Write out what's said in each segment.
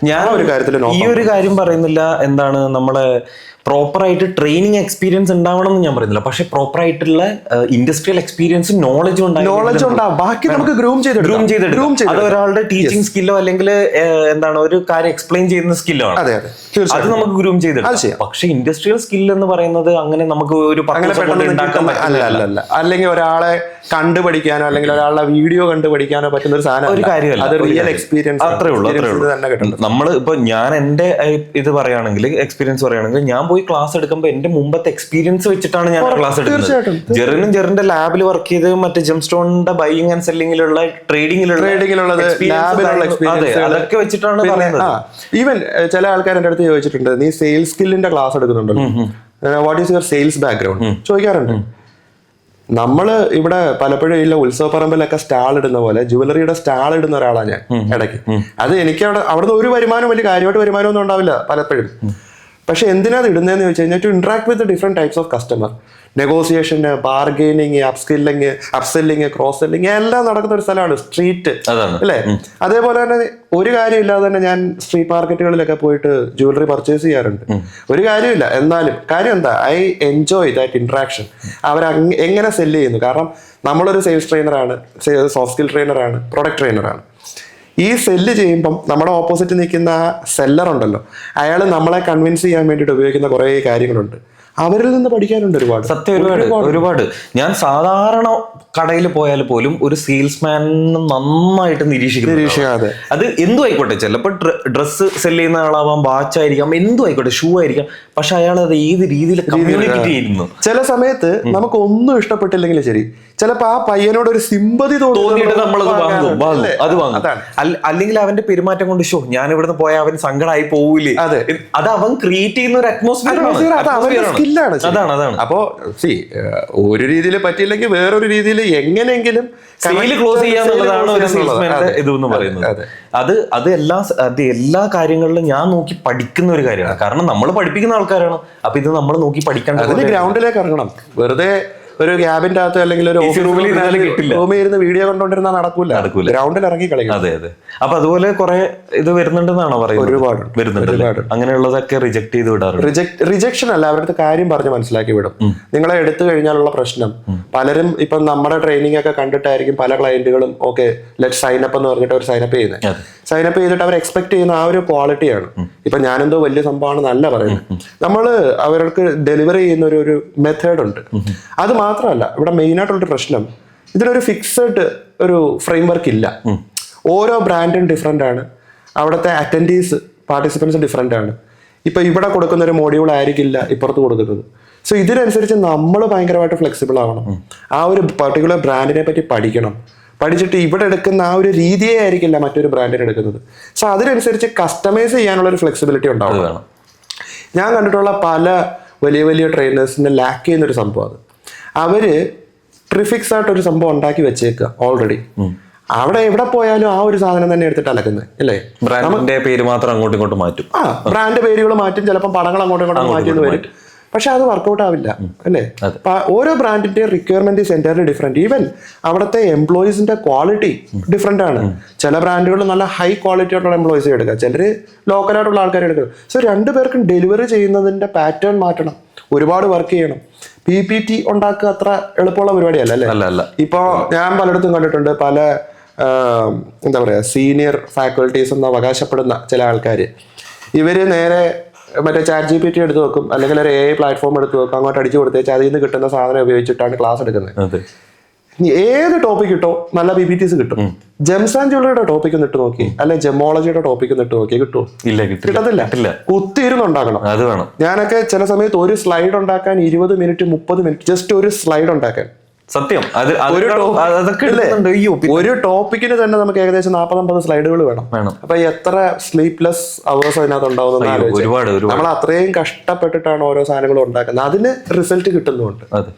ഞാൻ ഈ ഒരു കാര്യം പറയുന്നില്ല, എന്താണ് നമ്മളെ പ്രോപ്പറായിട്ട് ട്രെയിനിങ് എക്സ്പീരിയൻസ് ഉണ്ടാവണം എന്ന് ഞാൻ പറയുന്നില്ല, പക്ഷെ പ്രോപ്പറായിട്ടുള്ള ഇൻഡസ്ട്രിയൽ എക്സ്പീരിയൻസും നോളജും ഉണ്ടാവും. ബാക്കി നമുക്ക് ഗ്രൂം ചെയ്തെടുക്കാം. അത് ഒരാളുടെ ടീച്ചിങ് സ്കില്ലോ അല്ലെങ്കിൽ എന്താണ് ഒരു കാര്യം എക്സ്പ്ലെയിൻ ചെയ്യുന്ന സ്കില്ലോ ആണ്, അത് നമുക്ക് ഗ്രൂം ചെയ്തെടുക്കാം. പക്ഷെ ഇൻഡസ്ട്രിയൽ സ്കിൽ എന്ന് പറയുന്നത് അങ്ങനെ നമുക്ക് ഒരു അല്ലെങ്കിൽ ഒരാളെ കണ്ടുപഠിക്കാനോ അല്ലെങ്കിൽ ഒരാളുടെ വീഡിയോ കണ്ടുപഠിക്കാനോ പറ്റുന്ന ഒരു സാധനം, ഒരു കാര്യമല്ല. അത് റിയൽ എക്സ്പീരിയൻസ് അത്രേ ഉള്ളൂ. നമ്മൾ ഇപ്പൊ ഞാൻ എന്റെ ഇത് പറയുകയാണെങ്കിൽ, എക്സ്പീരിയൻസ് പറയുകയാണെങ്കിൽ, ഞാൻ പോയി ക്ലാസ് എടുക്കുമ്പോൾ എന്റെ മുമ്പത്തെ എക്സ്പീരിയൻസ് വെച്ചിട്ടാണ് ഞാൻ ക്ലാസ് എടുക്കുന്നത്. ജെറിന്റെ ലാബിൽ വർക്ക് ചെയ്ത് മറ്റേ ജെം സ്റ്റോണിന്റെ ബൈയിങ് ആൻഡ് സെല്ലിങ്ങിലുള്ള ട്രേഡിങ്ങിലുള്ള അതൊക്കെ വെച്ചിട്ടാണ് പറയുന്നത്. ഈവൻ ചില ആൾക്കാർ എന്റെ അടുത്ത് ചോദിച്ചിട്ടുണ്ട്, നീ സെയിൽസ് സ്കില്ലിന്റെ ക്ലാസ് എടുക്കുന്നുണ്ടല്ലോ, what is your sales background ചോദിക്കാറുണ്ട്. നമ്മള് ഇവിടെ പലപ്പോഴും ഇല്ല ഉത്സവപ്പറമ്പിലൊക്കെ സ്റ്റാൾ ഇടുന്ന പോലെ ജുവലറിയുടെ സ്റ്റാൾ ഇടുന്ന ഒരാളാണ് ഞാൻ ഇടയ്ക്ക്. അത് എനിക്ക് അവിടുന്ന് ഒരു വരുമാനം, വലിയ കാര്യമായിട്ട് വരുമാനമൊന്നും ഉണ്ടാവില്ല പലപ്പോഴും. പക്ഷെ എന്തിനാ അത് ഇടുന്നതെന്ന് ചോദിച്ചു കഴിഞ്ഞാൽ, to interact with different types of customer, നെഗോസിയേഷന്, ബാർഗെയിനിങ്, അപ്സെല്ലിങ്, ക്രോസ് സെല്ലിങ് എല്ലാം നടക്കുന്ന ഒരു സ്ഥലമാണ് സ്ട്രീറ്റ്, അല്ലേ? അതേപോലെ തന്നെ ഒരു കാര്യമില്ലാതെ തന്നെ ഞാൻ സ്ട്രീറ്റ് മാർക്കറ്റുകളിലൊക്കെ പോയിട്ട് ജുവലറി പർച്ചേസ് ചെയ്യാറുണ്ട്. ഒരു കാര്യമില്ല, എന്നാലും കാര്യം എന്താ, ഐ എൻജോയ് ദാറ്റ് ഇന്ററാക്ഷൻ. അവർ എങ്ങനെ സെല്ല് ചെയ്യുന്നു, കാരണം നമ്മളൊരു സെയിൽസ് ട്രെയിനറാണ്, സോഫ്റ്റ് സ്കിൽ ട്രെയിനറാണ്, പ്രൊഡക്റ്റ് ട്രെയിനറാണ്. ഈ സെല്ല് ചെയ്യുമ്പം നമ്മുടെ ഓപ്പോസിറ്റ് നിൽക്കുന്ന സെല്ലർ ഉണ്ടല്ലോ, അയാൾ നമ്മളെ കൺവിൻസ് ചെയ്യാൻ വേണ്ടിയിട്ട് ഉപയോഗിക്കുന്ന കുറേ കാര്യങ്ങളുണ്ട്. അവരിൽ നിന്ന് പഠിക്കാനുണ്ട് ഒരുപാട്. സത്യം, ഒരുപാട്. ഞാൻ സാധാരണ കടയിൽ പോയാൽ പോലും ഒരു സെയിൽസ്മാൻ നന്നായിട്ട് നിരീക്ഷിക്കാതെ, അത് എന്തും ആയിക്കോട്ടെ, ചിലപ്പോൾ ഡ്രസ്സ് സെല് ചെയ്യുന്ന ആളാവാം, വാച്ച് ആയിരിക്കാം, എന്തും ആയിക്കോട്ടെ, ഷൂ ആയിരിക്കാം, പക്ഷെ അയാൾ അത് ഏത് രീതിയിൽ കമ്മ്യൂണിക്കേറ്റ് ചെയ്യുന്നു. ചില സമയത്ത് നമുക്ക് ഒന്നും ഇഷ്ടപ്പെട്ടില്ലെങ്കിൽ ശരി, ചിലപ്പോ ആ പയ്യനോട് ഒരു സിമ്പതി തോന്നിയിട്ട് നമ്മളത് വാങ്ങും. അല്ലെങ്കിൽ അവന്റെ പെരുമാറ്റം കൊണ്ട് ഷോ ഞാൻ ഇവിടുന്ന് പോയാൽ അവൻ സങ്കടമായി പോവില്ലേ, അത് അവൻ ക്രിയേറ്റ് ചെയ്യുന്ന ഒരു അറ്റ്മോസ്ഫിയർ. അതാണ്. അപ്പോ ഒരു രീതിയിൽ പറ്റിയില്ലെങ്കിൽ വേറൊരു രീതിയിൽ എങ്ങനെയെങ്കിലും ക്ലോസ് ചെയ്യാന്നുള്ളതാണ് ഒരു സെയിൽസ്മാന്റെ ഇതെന്ന് പറയുന്നത്. അത് എല്ലാ കാര്യങ്ങളിലും ഞാൻ നോക്കി പഠിക്കുന്ന ഒരു കാര്യമാണ്. കാരണം നമ്മൾ പഠിപ്പിക്കുന്ന ആൾക്കാരാണ്, അപ്പൊ ഇത് നമ്മൾ നോക്കി പഠിക്കേണ്ടത്. ഗ്രൗണ്ടിലേക്ക് ഇറങ്ങണം. വെറുതെ ഒരു ക്യാബിന്റെ അകത്ത് അല്ലെങ്കിൽ ഒരു റൂമിൽ ഇരുന്ന് വീഡിയോ കണ്ടോണ്ടിരുന്നാൽ നടക്കൂല. ഗ്രൗണ്ടിൽ ഇറങ്ങി കളിക്കും. അതെ. അപ്പൊ അതുപോലെ കുറെ ഇത് വരുന്നുണ്ടെന്നാണോ പറയുന്നത്? ഒരുപാട് വരുന്നുണ്ട്. അങ്ങനെയുള്ളതൊക്കെ റിജക്ട് ചെയ്ത് വിടാറുണ്ട്. റിജക്ഷൻ അല്ല, അവരുടെ കാര്യം പറഞ്ഞ് മനസ്സിലാക്കി വിടും. നിങ്ങളെ എടുത്തു കഴിഞ്ഞാലുള്ള പ്രശ്നം, പലരും ഇപ്പം നമ്മുടെ ട്രെയിനിങ് ഒക്കെ കണ്ടിട്ടായിരിക്കും പല ക്ലയന്റുകളും ഓക്കെ ലെറ്റ് സൈൻ അപ്പ് എന്ന് പറഞ്ഞിട്ട് അവർ സൈനപ്പ് ചെയ്യുന്നത്. സൈനപ്പ് ചെയ്തിട്ട് അവർ എക്സ്പെക്ട് ചെയ്യുന്ന ആ ഒരു ക്വാളിറ്റിയാണ്. ഇപ്പൊ ഞാനെന്തോ വലിയ സംഭവമാണെന്നല്ല പറയുന്നത്. നമ്മള് അവർക്ക് ഡെലിവറി ചെയ്യുന്ന ഒരു മെത്തേഡ് ഉണ്ട്. അത് മാത്രമല്ല, ഇവിടെ മെയിൻ ആയിട്ടുള്ളൊരു പ്രശ്നം, ഇതിനൊരു ഫിക്സഡ് ഒരു ഫ്രെയിം വർക്ക് ഇല്ല. ഓരോ ബ്രാൻഡും ഡിഫറെൻ്റ് ആണ്. അവിടുത്തെ അറ്റൻഡീസ്, പാർട്ടിസിപ്പൻസ് ഡിഫറെൻ്റ് ആണ്. ഇപ്പൊ ഇവിടെ കൊടുക്കുന്ന ഒരു മോഡ്യൂൾ ആയിരിക്കില്ല ഇപ്പുറത്ത് കൊടുക്കുന്നത്. സോ ഇതിനനുസരിച്ച് നമ്മൾ ഭയങ്കരമായിട്ട് ഫ്ലെക്സിബിൾ ആവണം. ആ ഒരു പർട്ടിക്കുലർ ബ്രാൻഡിനെ പറ്റി പഠിച്ചിട്ട് ഇവിടെ എടുക്കുന്ന ആ ഒരു രീതിയെ ആയിരിക്കില്ല മറ്റൊരു ബ്രാൻഡിന് എടുക്കുന്നത്. സോ അതിനനുസരിച്ച് കസ്റ്റമൈസ് ചെയ്യാനുള്ള ഒരു ഫ്ലെക്സിബിലിറ്റി ഉണ്ടാവുക. ഞാൻ കണ്ടിട്ടുള്ള പല വലിയ വലിയ ട്രെയിനേഴ്സിനെ ലാക്ക് ചെയ്യുന്നൊരു സംഭവം അത്. അവര് പ്രിഫിക്സ് ആയിട്ട് ഒരു സംഭവം ഉണ്ടാക്കി വെച്ചേക്കുക ഓൾറെഡി. അവിടെ എവിടെ പോയാലും ആ ഒരു സാധനം തന്നെ എടുത്തിട്ട് അലക്കുന്നത്, അല്ലേ? ബ്രാൻഡിന്റെ പേര് മാത്രം അങ്ങോട്ടും ഇങ്ങോട്ടും മാറ്റും. ബ്രാൻഡ് പേരുകൾ മാറ്റും, ചിലപ്പോൾ പടങ്ങൾ അങ്ങോട്ടും ഇങ്ങോട്ടും മാറ്റിയെന്ന് വരും. പക്ഷെ അത് വർക്കൗട്ട് ആവില്ല, അല്ലേ? ഓരോ ബ്രാൻഡിന്റെ requirement is entirely different. Even അവിടുത്തെ എംപ്ലോയീസിന്റെ ക്വാളിറ്റി ഡിഫറെന്റ് ആണ്. ചില ബ്രാൻഡുകൾ നല്ല ഹൈ ക്വാളിറ്റി ആയിട്ടുള്ള എംപ്ലോയീസ് എടുക്കുക, ചിലർ ലോക്കലായിട്ടുള്ള ആൾക്കാരെ എടുക്കുക. സോ രണ്ടുപേർക്കും ഡെലിവറി ചെയ്യുന്നതിന്റെ പാറ്റേൺ മാറ്റണം, ഒരുപാട് വർക്ക് ചെയ്യണം. PPT ഉണ്ടാക്കുക അത്ര എളുപ്പമുള്ള പരിപാടിയല്ല, അല്ലേ? ഇപ്പൊ ഞാൻ പലയിടത്തും കണ്ടിട്ടുണ്ട്, പല എന്താ പറയാ സീനിയർ ഫാക്കൽറ്റീസ് എന്ന് അവകാശപ്പെടുന്ന ചില ആൾക്കാർ, ഇവര് നേരെ മറ്റേ ChatGPT എടുത്ത് വെക്കും, അല്ലെങ്കിൽ ഒരു AI പ്ലാറ്റ്ഫോം എടുത്ത് വെക്കും, അങ്ങോട്ട് അടിച്ചു കൊടുത്തേച്ച് അതിൽ നിന്ന് കിട്ടുന്ന സാധനം ഉപയോഗിച്ചിട്ടാണ് ക്ലാസ് എടുക്കുന്നത്. ഏത് ടോപ്പിക് കിട്ടോ നല്ല PPTs കിട്ടും. ജെംസ് ആൻഡ് ജ്വല്ലറിയുടെ ടോപ്പിക് ഒന്ന് ഇട്ട് നോക്കി, അല്ലെ ജെമോളജിയുടെ ടോപ്പിക് ഒന്ന് ഇട്ട് നോക്കി, കിട്ടുമോ? കിട്ടത്തില്ല. കുത്തിയിരുന്നുണ്ടാക്കണം. ഞാനൊക്കെ ചില സമയത്ത് ഒരു സ്ലൈഡ് ഉണ്ടാക്കാൻ 20 മിനിറ്റ് 30 മിനിറ്റ് ജസ്റ്റ് ഒരു സ്ലൈഡ് ഉണ്ടാക്കാൻ. സത്യം. ഒരു ടോപ്പിക്കിന് തന്നെ നമുക്ക് ഏകദേശം 40-50 സ്ലൈഡുകൾ വേണം. അപ്പൊ എത്ര സ്ലീപ്ലെസ് അവേഴ്സ് അതിനകത്ത് ഉണ്ടാവുന്ന നമ്മൾ അത്രയും കഷ്ടപ്പെട്ടിട്ടാണ് ഓരോ സാധനങ്ങളും ഉണ്ടാക്കുന്നത്. അതിന് റിസൾട്ട് കിട്ടുന്നുണ്ട്.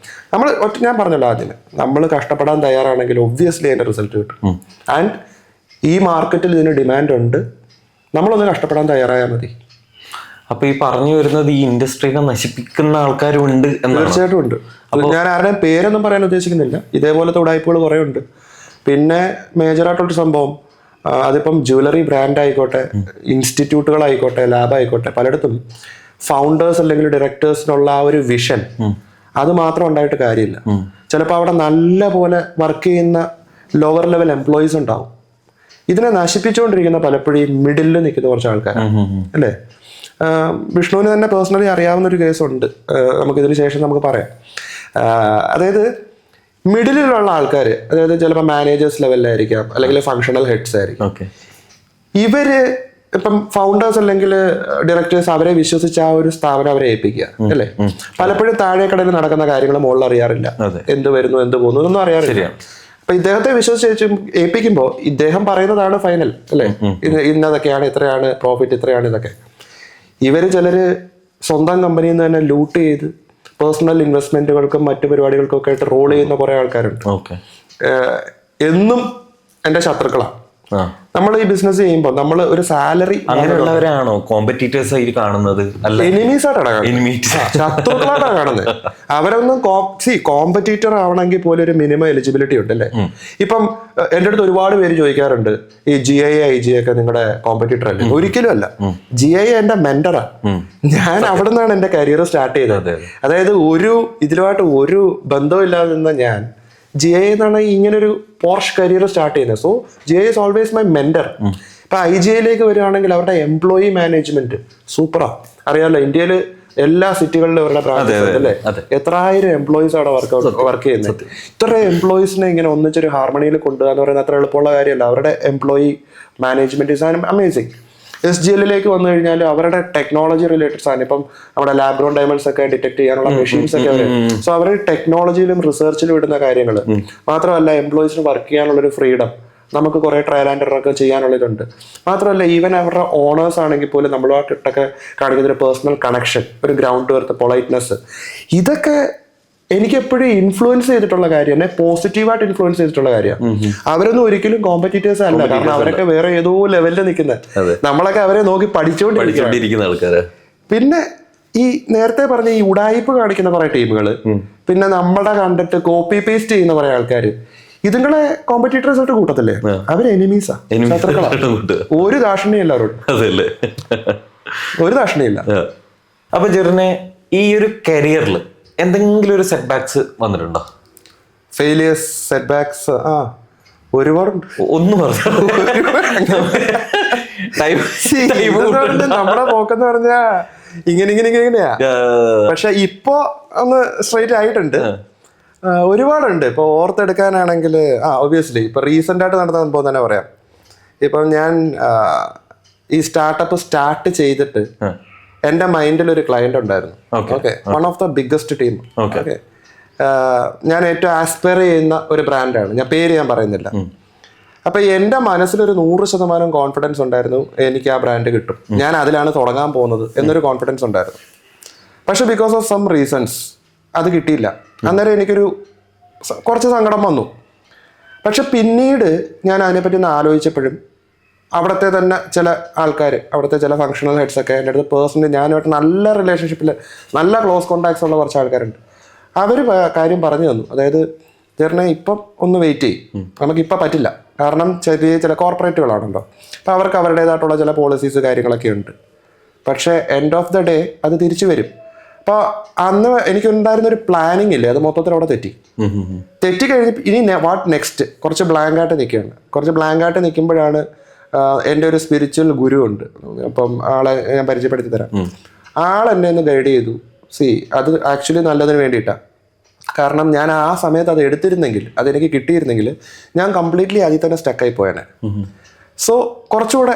നമ്മൾ ഞാൻ പറഞ്ഞല്ലോ ആദ്യം, നമ്മൾ കഷ്ടപ്പെടാൻ തയ്യാറാണെങ്കിൽ ഒബ്വിയസ്ലി അതിന്റെ റിസൾട്ട് കിട്ടും. ആൻഡ് ഈ മാർക്കറ്റിൽ ഇതിന് ഡിമാൻഡ് ഉണ്ട്. നമ്മളൊന്ന് കഷ്ടപ്പെടാൻ തയ്യാറായാൽ മതി. അപ്പൊ ഈ പറഞ്ഞു വരുന്നത് ഈ ഇൻഡസ്ട്രീനെ നശിപ്പിക്കുന്ന ആൾക്കാരും ഉണ്ട്. തീർച്ചയായിട്ടും ഉണ്ട്. ഞാൻ ആരുടെയും പേരൊന്നും പറയാൻ ഉദ്ദേശിക്കുന്നില്ല. ഇതേപോലത്തെ ഉടായ്പകൾ കുറെ ഉണ്ട്. പിന്നെ മേജറായിട്ടുള്ളൊരു സംഭവം, അതിപ്പം ജ്വല്ലറി ബ്രാൻഡ് ആയിക്കോട്ടെ, ഇൻസ്റ്റിറ്റ്യൂട്ടുകളായിക്കോട്ടെ, ലാബായിക്കോട്ടെ, പലയിടത്തും ഫൗണ്ടേഴ്സ് അല്ലെങ്കിൽ ഡയറക്ടേഴ്സിനുള്ള ആ ഒരു വിഷൻ അത് മാത്രം ഉണ്ടായിട്ട് കാര്യമില്ല. ചിലപ്പോൾ അവിടെ നല്ല പോലെ വർക്ക് ചെയ്യുന്ന ലോവർ ലെവൽ എംപ്ലോയീസ് ഉണ്ടാവും. ഇതിനെ നശിപ്പിച്ചുകൊണ്ടിരിക്കുന്ന പലപ്പോഴും മിഡിലിൽ നിൽക്കുന്ന കുറച്ച് ആൾക്കാരാണ് അല്ലേ. വിഷ്ണുവിന് തന്നെ പേഴ്സണലി അറിയാവുന്ന ഒരു കേസുണ്ട്, നമുക്കിതിന് ശേഷം നമുക്ക് പറയാം. അതായത് മിഡിലുള്ള ആൾക്കാർ, അതായത് ചിലപ്പോൾ മാനേജേഴ്സ് ലെവലിലായിരിക്കാം, അല്ലെങ്കിൽ ഫങ്ഷണൽ ഹെഡ്സ് ആയിരിക്കും. ഇവര് ഇപ്പം ഫൗണ്ടേഴ്സ് അല്ലെങ്കിൽ ഡയറക്ടേഴ്സ് അവരെ വിശ്വസിച്ച് ആ ഒരു സ്ഥാപനം അവരെ ഏൽപ്പിക്കുക അല്ലേ. പലപ്പോഴും താഴേക്കടയിൽ നടക്കുന്ന കാര്യങ്ങൾ മുകളിൽ അറിയാറില്ല, എന്ത് വരുന്നു എന്ത് പോകുന്നു എന്നൊന്നും അറിയാറില്ല. അപ്പൊ ഇദ്ദേഹത്തെ വിശ്വസിച്ച് ഏൽപ്പിക്കുമ്പോൾ ഇദ്ദേഹം പറയുന്നതാണ് ഫൈനൽ അല്ലേ. ഇന്നതൊക്കെയാണ്, ഇത്രയാണ് പ്രോഫിറ്റ്, ഇത്രയാണ് ഇതൊക്കെ. ഇവര് ചിലര് സ്വന്തം കമ്പനിയിൽ നിന്ന് തന്നെ ലൂട്ട് ചെയ്ത് പേഴ്സണൽ ഇൻവെസ്റ്റ്മെന്റുകൾക്കും മറ്റു പരിപാടികൾക്കും ഒക്കെ ആയിട്ട് റോൾ ചെയ്യുന്ന കുറെ ആൾക്കാരുണ്ട്. എന്നും എന്റെ ശത്രുക്കളാണ്. നമ്മൾ ഈ ബിസിനസ് ചെയ്യുമ്പോൾ നമ്മൾ ഒരു സാലറി, അങ്ങനെയുള്ളവരാണോ കോമ്പറ്റീറ്റേഴ്സ് ആയി കാണുന്നത്? എനിമീസ് ആയിട്ടാണ് കാണുന്നത്, ശത്രുക്കളായിട്ടാണ് കാണുന്നത്. അവരൊന്നും കോമ്പറ്റീറ്റർ ആവണമെങ്കിൽ പോലും ഒരു മിനിമം എലിജിബിലിറ്റി ഉണ്ട് അല്ലേ. ഇപ്പം എൻ്റെ അടുത്ത് ഒരുപാട് പേര് ചോദിക്കാറുണ്ട്, ഈ GIA IG ഒക്കെ നിങ്ങളുടെ കോമ്പറ്റീറ്റർ അല്ലേ? ഒരിക്കലും അല്ല. GIA എന്റെ മെന്ററാ. ഞാൻ അവിടെ നിന്നാണ് എന്റെ കരിയർ സ്റ്റാർട്ട് ചെയ്തത്. അതായത് ഇതിലുമായിട്ട് ഒരു ബന്ധവും ഇല്ലാതെ നിന്ന ഞാൻ GIA എന്നാണ് ഇങ്ങനൊരു പോർഷ് കരിയർ സ്റ്റാർട്ട് ചെയ്യുന്നത്. So GIA is always my mentor. ഇപ്പൊ IGIയിലേക്ക് വരികയാണെങ്കിൽ അവരുടെ എംപ്ലോയി മാനേജ്മെന്റ് സൂപ്പറാ. അറിയാമല്ലോ, ഇന്ത്യയിൽ എല്ലാ സിറ്റികളിലും അവരുടെ പ്രാക്ടീസ് അല്ലേ. എത്രായിരം എംപ്ലോയീസ് അവിടെ വർക്ക് ചെയ്യുന്നത്. ഇത്ര എംപ്ലോയീസിനെ ഇങ്ങനെ ഒന്നിച്ചൊരു ഹാർമണിയിൽ കൊണ്ടുപോകാന്ന് പറയുന്നത് അത്ര എളുപ്പമുള്ള കാര്യമല്ല. അവരുടെ എംപ്ലോയി മാനേജ്മെന്റ് ഈസ് അമേസിങ്. SGLലേക്ക് വന്നു കഴിഞ്ഞാൽ അവരുടെ ടെക്നോളജി റിലേറ്റഡ് സാധനം, ഇപ്പം നമ്മുടെ ലാബ് ഗ്രോൺ ഡയമണ്ട്സ് ഒക്കെ ഡിറ്റക്ട് ചെയ്യാനുള്ള മെഷീൻസ് ഒക്കെ അവർ, സോ അവർ ടെക്നോളജിയിലും റിസർച്ചിലും ഇടുന്ന കാര്യങ്ങൾ മാത്രമല്ല, എംപ്ലോയീസിന് വർക്ക് ചെയ്യാനുള്ളൊരു ഫ്രീഡം, നമുക്ക് കുറെ ട്രയൽ ആൻഡ് എറർ ഒക്കെ ചെയ്യാനുള്ളതുണ്ട്. മാത്രമല്ല ഈവൻ അവരുടെ ഓണേഴ്സ് ആണെങ്കിൽ പോലും നമ്മളുമായിട്ടൊക്കെ കാണിക്കുന്ന ഒരു പേഴ്സണൽ കണക്ഷൻ, ഒരു ഗ്രൗണ്ട് വർത്ത്, പൊളൈറ്റ്നെസ്, ഇതൊക്കെ എനിക്ക് എപ്പോഴും ഇൻഫ്ലുവൻസ് ചെയ്തിട്ടുള്ള കാര്യം, എന്നെ പോസിറ്റീവായിട്ട് ഇൻഫ്ലുവൻസ് ചെയ്തിട്ടുള്ള കാര്യമാണ്. അവരൊന്നും ഒരിക്കലും കോമ്പറ്റീറ്റേഴ്സ് അല്ല, കാരണം അവരൊക്കെ വേറെ ഏതോ ലെവലിൽ നിൽക്കുന്നത്, നമ്മളൊക്കെ അവരെ നോക്കി പഠിച്ചുകൊണ്ടിരിക്കുന്ന ആൾക്കാര്. പിന്നെ ഈ നേരത്തെ പറഞ്ഞ ഈ ഉടായിപ്പ് കാണിക്കുന്ന കുറെ ടീമുകൾ, പിന്നെ നമ്മുടെ കണ്ടിട്ട് കോപ്പി പേസ്റ്റ് ചെയ്യുന്ന കുറെ ആൾക്കാർ, ഇതുങ്ങളെ കോമ്പറ്റീറ്റേഴ്സ് ആയിട്ട് കൂട്ടത്തില്ലേ? അവര് എനിമീസാ, ഒരു ദാക്ഷിണ്യമില്ല അവരോട്, ഒരു ദാക്ഷിണ്യമില്ല. അപ്പൊ ജെറിനെ ഈ ഒരു കരിയറിൽ എന്തെങ്കിലും ഒരു സെറ്റ് ബാക്സ് വന്നിട്ടുണ്ടോ? ഫെയിലിയേഴ്സ്, സെറ്റ് ബാക്സ് ഒരുപാടുണ്ട്. ഒന്ന് പറഞ്ഞു. നമ്മുടെ പോക്കെന്ന് പറഞ്ഞാ ഇങ്ങനെയാ. പക്ഷെ ഇപ്പൊ ഒന്ന് സ്ട്രൈറ്റ് ആയിട്ടുണ്ട്. ഒരുപാടുണ്ട്. ഇപ്പൊ ഓർത്തെടുക്കാനാണെങ്കിൽ ഒബ്വിയസ്ലി ഇപ്പൊ റീസെന്റ് ആയിട്ട് നടന്ന സംഭവം തന്നെ പറയാം. ഇപ്പം ഞാൻ ഈ സ്റ്റാർട്ടപ്പ് സ്റ്റാർട്ട് ചെയ്തിട്ട് എന്റെ മൈൻഡിൽ ഒരു ക്ലയന്റ് ഉണ്ടായിരുന്നു. Okay, one of the biggest team. Okay, ഞാൻ ഏറ്റവും ആസ്പയർ ചെയ്യുന്ന ഒരു ബ്രാൻഡാണ്, ഞാൻ പേര് ഞാൻ പറയുന്നില്ല. അപ്പൊ എന്റെ മനസ്സിലൊരു 100% കോൺഫിഡൻസ് ഉണ്ടായിരുന്നു, എനിക്ക് ആ ബ്രാൻഡ് കിട്ടും, ഞാൻ അതിലാണ് തുടങ്ങാൻ പോകുന്നത് എന്നൊരു കോൺഫിഡൻസ് ഉണ്ടായിരുന്നു. പക്ഷെ ബിക്കോസ് ഓഫ് സം റീസൺസ് അത് കിട്ടിയില്ല. അന്നേരം എനിക്കൊരു കുറച്ച് സങ്കടം വന്നു. പക്ഷെ പിന്നീട് ഞാൻ അതിനെപ്പറ്റി ഒന്ന് ആലോചിച്ചപ്പോഴും അവിടുത്തെ തന്നെ ചില ആൾക്കാർ, അവിടുത്തെ ചില ഫങ്ഷണൽ ഹെഡ്സ് ഒക്കെ എൻ്റെ അടുത്ത് പേഴ്സണലി ഞാനുമായിട്ട് നല്ല റിലേഷൻഷിപ്പിൽ, നല്ല ക്ലോസ് കോണ്ടാക്ട്സ് ഉള്ള കുറച്ച് ആൾക്കാരുണ്ട്. അവർ കാര്യം പറഞ്ഞു തന്നു. അതായത് ചേട്ടനെ ഇപ്പം ഒന്ന് വെയിറ്റ് ചെയ്യും, നമുക്കിപ്പം പറ്റില്ല, കാരണം ചില കോർപ്പറേറ്റുകളാണല്ലോ, അപ്പോൾ അവർക്ക് അവരുടേതായിട്ടുള്ള ചില പോളിസീസ് കാര്യങ്ങളൊക്കെ ഉണ്ട്. പക്ഷേ എൻഡ് ഓഫ് ദ ഡേ അത് തിരിച്ചു വരും. അപ്പോൾ അന്ന് എനിക്കുണ്ടായിരുന്നൊരു പ്ലാനിങ് ഇല്ലേ, അത് മൊത്തത്തിൽ അവിടെ തെറ്റി കഴിഞ്ഞ് ഇനി വാട്ട് നെക്സ്റ്റ് കുറച്ച് ബ്ലാങ്കായിട്ട് നിൽക്കുകയാണ്. കുറച്ച് ബ്ലാങ്കായിട്ട് നിൽക്കുമ്പോഴാണ് എൻ്റെ ഒരു സ്പിരിച്വൽ ഗുരു ഉണ്ട്, അപ്പം ആളെ ഞാൻ പരിചയപ്പെടുത്തി തരാം. ആളെന്നെ ഒന്ന് ഗൈഡ് ചെയ്തു. അത് ആക്ച്വലി നല്ലതിന് വേണ്ടിയിട്ടാണ്. കാരണം ഞാൻ ആ സമയത്ത് അത് എടുത്തിരുന്നെങ്കിൽ, അതെനിക്ക് കിട്ടിയിരുന്നെങ്കിൽ ഞാൻ കംപ്ലീറ്റ്ലി അതിൽ തന്നെ സ്റ്റക്കായി പോയേനെ. സോ കുറച്ചുകൂടെ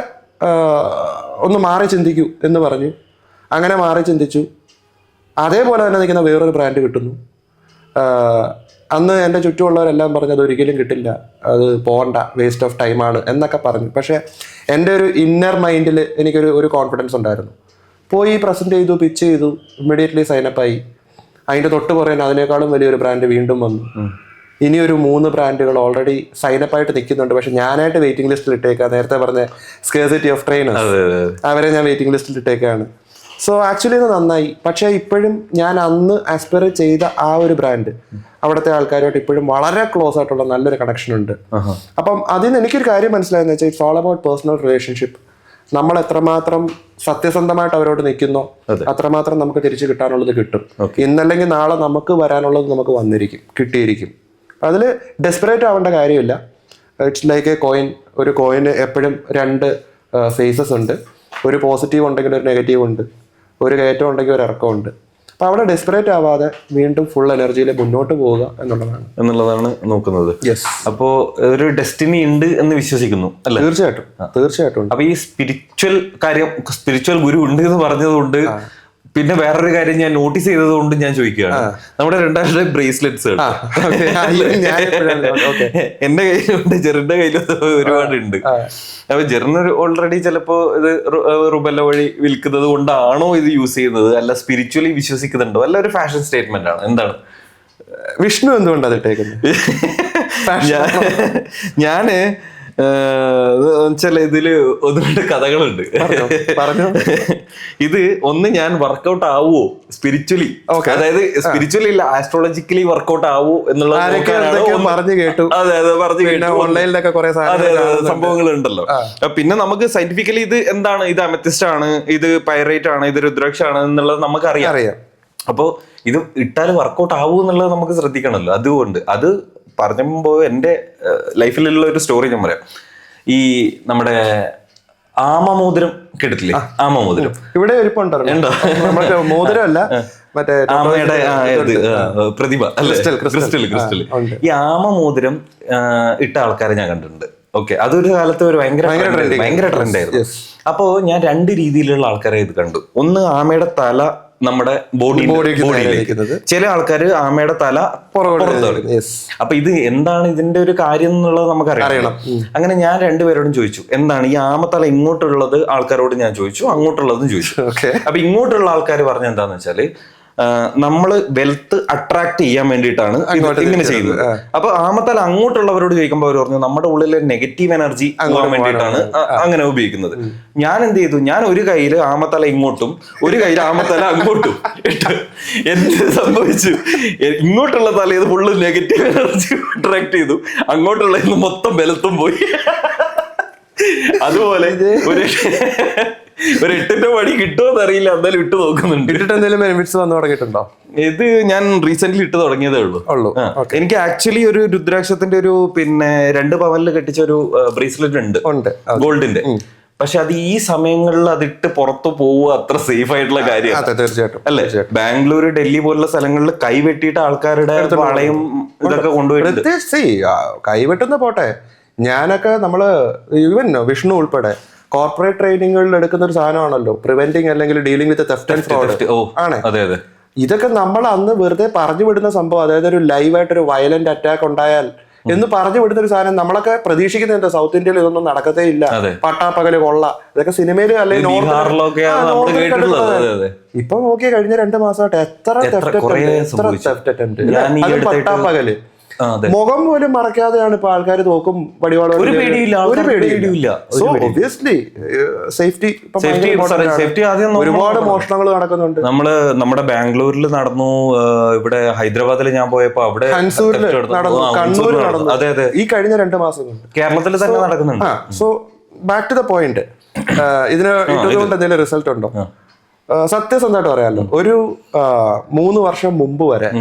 ഒന്ന് മാറി ചിന്തിക്കൂ എന്ന് പറഞ്ഞു. അങ്ങനെ മാറി ചിന്തിച്ചു. അതേപോലെ തന്നെ നിൽക്കുന്ന വേറൊരു ബ്രാൻഡ് കിട്ടുന്നു. അന്ന് എൻ്റെ ചുറ്റുമുള്ളവരെല്ലാം പറഞ്ഞു അതൊരിക്കലും കിട്ടില്ല, അത് പോകണ്ട, വേസ്റ്റ് ഓഫ് ടൈമാണ് എന്നൊക്കെ പറഞ്ഞു. പക്ഷേ എൻ്റെ ഒരു ഇന്നർ മൈൻഡിൽ എനിക്കൊരു കോൺഫിഡൻസ് ഉണ്ടായിരുന്നു. പോയി പ്രസൻറ്റ് ചെയ്തു, പിച്ച് ചെയ്തു, ഇമ്മീഡിയറ്റ്ലി സൈനപ്പായി. അതിൻ്റെ തൊട്ട് പുറകെ അതിനേക്കാളും വലിയൊരു ബ്രാൻഡ് വീണ്ടും വന്നു. ഇനിയൊരു 3 ബ്രാൻഡുകൾ ഓൾറെഡി സൈനപ്പായിട്ട് നിൽക്കുന്നുണ്ട്. പക്ഷെ ഞാനായിട്ട് വെയിറ്റിംഗ് ലിസ്റ്റിൽ ഇട്ടേക്കാം. നേരത്തെ പറഞ്ഞ സ്കേഴ്സിറ്റി ഓഫ് ട്രെയിനേഴ്സ്, അവരെ ഞാൻ വെയിറ്റിംഗ് ലിസ്റ്റിൽ ഇട്ടേക്കാണ്. സോ ആക്ച്വലി ഇത് നന്നായി. പക്ഷേ ഇപ്പോഴും ഞാൻ അന്ന് ആസ്പയർ ചെയ്ത ആ ഒരു ബ്രാൻഡ് അവിടുത്തെ ആൾക്കാരുമായിട്ട് ഇപ്പോഴും വളരെ ക്ലോസ് ആയിട്ടുള്ള നല്ലൊരു കണക്ഷൻ ഉണ്ട്. അപ്പം അതിന് എനിക്കൊരു കാര്യം മനസ്സിലായെന്ന് വെച്ചാൽ it's all about personal relationship. നമ്മൾ എത്രമാത്രം സത്യസന്ധമായിട്ട് അവരോട് നിൽക്കുന്നോ അത്രമാത്രം നമുക്ക് തിരിച്ചു കിട്ടാനുള്ളത് കിട്ടും. ഇന്നല്ലെങ്കിൽ നാളെ നമുക്ക് വരാനുള്ളത് നമുക്ക് വന്നിരിക്കും, കിട്ടിയിരിക്കും. അതിൽ ഡെസ്പറേറ്റ് ആവേണ്ട കാര്യമില്ല. It's like A coin. ഒരു കോയിന് എപ്പോഴും രണ്ട് ഫേസസ് ഉണ്ട്. ഒരു പോസിറ്റീവ് ഉണ്ടെങ്കിൽ ഒരു നെഗറ്റീവ് ഉണ്ട്, ഒരു കയറ്റം ഉണ്ടെങ്കിൽ ഒരു ഇറക്കമുണ്ട്. അപ്പോൾ അവിടെ ഡെസ്പറേറ്റ് ആവാതെ വീണ്ടും ഫുൾ എനർജിയിൽ മുന്നോട്ട് പോവുക എന്നുള്ളതാണ് നോക്കുന്നത്. അപ്പോൾ ഒരു ഡെസ്റ്റിനി ഉണ്ട് എന്ന് വിശ്വസിക്കുന്നു അല്ലേ? തീർച്ചയായിട്ടും. അപ്പൊ ഈ സ്പിരിച്വൽ ഗുരു ഉണ്ട് എന്ന് പറഞ്ഞതുകൊണ്ട് പിന്നെ വേറൊരു കാര്യം ഞാൻ നോട്ടീസ് ചെയ്തത് കൊണ്ട് ഞാൻ ചോദിക്കുകയാണ്. നമ്മുടെ 2000 ബ്രേസ്ലെറ്റ്സ് എന്റെ കയ്യിലുണ്ട്, ജെറിന്റെ കയ്യിലും ഒരുപാട് ഉണ്ട്. അപ്പൊ ജെറിന് ഓൾറെഡി ചിലപ്പോ ഇത് റുബെല്ല വഴി വിൽക്കുന്നത് കൊണ്ടാണോ ഇത് യൂസ് ചെയ്യുന്നത്, അല്ല സ്പിരിച്വലി വിശ്വസിക്കുന്നുണ്ടോ, അല്ല ഒരു ഫാഷൻ സ്റ്റേറ്റ്മെന്റ് ആണ്, എന്താണ്? വിഷ്ണു എന്തുകൊണ്ടാണ് അത് ഇട്ടേക്കുന്നത്? ഞാന് ഇതില് ഒന്ന് രണ്ട് കഥകളുണ്ട്. ഇത് ഒന്ന്, ഞാൻ വർക്കൗട്ട് ആവുമോ സ്പിരിച്വലി, അതായത് സ്പിരിച്വലി ഇല്ല ആസ്ട്രോളജിക്കലി വർക്കൗട്ട് ആവോ എന്നുള്ളത് പറഞ്ഞു കേട്ടു. ഓൺലൈനിലൊക്കെ കുറെ സംഭവങ്ങൾ ഉണ്ടല്ലോ. പിന്നെ നമുക്ക് സയന്റിഫിക്കലി ഇത് എന്താണ്, ഇത് അമെത്തിസ്റ്റ് ആണ്, ഇത് പൈറേറ്റ് ആണ്, ഇത് രുദ്രാക്ഷ ആണ് എന്നുള്ളത് നമുക്ക് അറിയാം. അപ്പോ ഇത് ഇട്ടാൽ വർക്കൗട്ട് ആവൂ എന്നുള്ളത് നമുക്ക് ശ്രദ്ധിക്കണമല്ലോ. അതുകൊണ്ട് അത് പറഞ്ഞപ്പോ എന്റെ ലൈഫിലുള്ള ഒരു സ്റ്റോറി ഞാൻ പറയാം. ഈ നമ്മുടെ ആമമോതിരം കേട്ടിട്ടില്ലേ? ആമമോതിരം ഇവിടെ ഇരിപ്പുണ്ടോ? മോതിരമല്ല, മറ്റേ ആമയുടെ പ്രതിഭ അല്ലേ, ക്രിസ്റ്റൽ. ഈ ആമമോതിരം ഇട്ട ആൾക്കാരെ ഞാൻ കണ്ടിട്ടുണ്ട്. ഓക്കെ, അതൊരു കാലത്ത് ഒരു ഭയങ്കര ട്രെൻഡായിരുന്നു. അപ്പോ ഞാൻ രണ്ട് രീതിയിലുള്ള ആൾക്കാരെ ഇത് കണ്ടു. ഒന്ന്, ആമയുടെ തല നമ്മുടെ ബോഡിയിലേക്ക്, ചില ആൾക്കാർ ആമയുടെ തല പുറത്തോട്ട്. അപ്പൊ ഇത് എന്താണ് ഇതിന്റെ ഒരു കാര്യം എന്നുള്ളത് നമുക്കറിയണം. അങ്ങനെ ഞാൻ രണ്ടുപേരോടും ചോദിച്ചു, എന്താണ് ഈ ആമത്തല ഇങ്ങോട്ടുള്ളത് ആൾക്കാരോട് ഞാൻ ചോദിച്ചു, അങ്ങോട്ടുള്ളതും ചോദിച്ചു. അപ്പൊ ഇങ്ങോട്ടുള്ള ആൾക്കാർ പറഞ്ഞ എന്താന്ന് വെച്ചാല്, നമ്മള് വെൽത്ത് അട്രാക്ട് ചെയ്യാൻ വേണ്ടിയിട്ടാണ് ഇങ്ങനെ ചെയ്യുന്നത്. അപ്പൊ ആമത്തല അങ്ങോട്ടുള്ളവരോട് ചോദിക്കുമ്പോൾ അവർ പറഞ്ഞു നമ്മുടെ ഉള്ളിലെ നെഗറ്റീവ് എനർജി പോകാൻ വേണ്ടിയിട്ടാണ് അങ്ങനെ ഉപയോഗിക്കുന്നത്. ഞാൻ എന്ത് ചെയ്തു, ഞാൻ ഒരു കയ്യില് ആമത്തല ഇങ്ങോട്ടും ഒരു കയ്യിൽ ആമത്തല അങ്ങോട്ടും ഇട്ട് എന്ത് സംഭവിച്ചു, ഇങ്ങോട്ടുള്ള തല ഇത് ഫുള്ള് നെഗറ്റീവ് എനർജി അട്രാക്ട് ചെയ്തു, അങ്ങോട്ടുള്ള മൊത്തം ബലത്തും പോയി. അതുപോലെ ഒരു 8ന്റെ പണി കിട്ടുമോന്ന് അറിയില്ല, എന്തായാലും ഇട്ട് നോക്കുന്നുണ്ട്. ഇട്ടിട്ട് എന്തെങ്കിലും ബെനിഫിറ്റ്സ് വന്നു തുടങ്ങിയിട്ടുണ്ടോ? ഇത് ഞാൻ റീസെന്റ് ഇട്ട് തുടങ്ങിയതേ ഉള്ളൂ. എനിക്ക് ആക്ച്വലി ഒരു രുദ്രാക്ഷത്തിന്റെ ഒരു 2 പവനിൽ കെട്ടിച്ച ഒരു ബ്രേസ്ലെറ്റ് ഉണ്ട് ഗോൾഡിന്റെ. പക്ഷെ അത് ഈ സമയങ്ങളിൽ അതിട്ട് പുറത്തു പോവുക അത്ര സേഫ് ആയിട്ടുള്ള കാര്യമാണ്. തീർച്ചയായിട്ടും അല്ലേ? ബാംഗ്ലൂർ, ഡൽഹി പോലുള്ള സ്ഥലങ്ങളിൽ കൈവെട്ടിയിട്ട് ആൾക്കാരുടെ വളയും ഇതൊക്കെ കൊണ്ടുപോയിട്ട് കൈവെട്ടുന്ന പോട്ടെ. ഞാനൊക്കെ നമ്മള് ഈവൻ വിഷ്ണു ഉൾപ്പെടെ കോർപ്പറേറ്റ് ട്രെയിനിങ്ങുകളിൽ എടുക്കുന്ന ഒരു സാധനമാണല്ലോ പ്രിവെന്റിങ് അല്ലെങ്കിൽ dealing with theft and fraud ആണ്. ഇതൊക്കെ നമ്മൾ അന്ന് വെറുതെ പറഞ്ഞു വിടുന്ന സംഭവം. അതായത് ഒരു ലൈവായിട്ടൊരു വയലന്റ് അറ്റാക്ക് ഉണ്ടായാൽ എന്ന് പറഞ്ഞു വിടുന്ന ഒരു സാധനം നമ്മളൊക്കെ പ്രതീക്ഷിക്കുന്നത് എന്താ? സൗത്ത് ഇന്ത്യയിൽ ഇതൊന്നും നടക്കത്തേ ഇല്ല, പട്ടാപ്പകല് കൊള്ള, ഇതൊക്കെ സിനിമയിൽ അല്ലെങ്കിൽ ഇപ്പൊ നോക്കിയ കഴിഞ്ഞ 2 മാസമായിട്ട് എത്ര പട്ടാപ്പകല് മുഖം പോലും മറക്കാതെയാണ് ഇപ്പൊ ആൾക്കാർ തോക്കും വടിവാളും. ഒരുപാട് മോഷണങ്ങൾ നടക്കുന്നുണ്ട്. നമ്മുടെ ബാംഗ്ലൂരിൽ നടന്നു, ഇവിടെ ഹൈദരാബാദിൽ ഞാൻ പോയപ്പോ അവിടെ നടന്നു, കണ്ണൂരിൽ നടന്നു. അതെ, ഈ കഴിഞ്ഞ 2 മാസം കൊണ്ട് കേരളത്തിൽ തന്നെ നടക്കുന്നുണ്ട്. So back to the point, ഇതിന് ഇട്ടുകൊണ്ട് എന്തെങ്കിലും റിസൾട്ട് ഉണ്ടോ? സത്യസന്ധമായിട്ട് പറയാമല്ലോ, ഒരു 3 വർഷം മുമ്പ് വരെ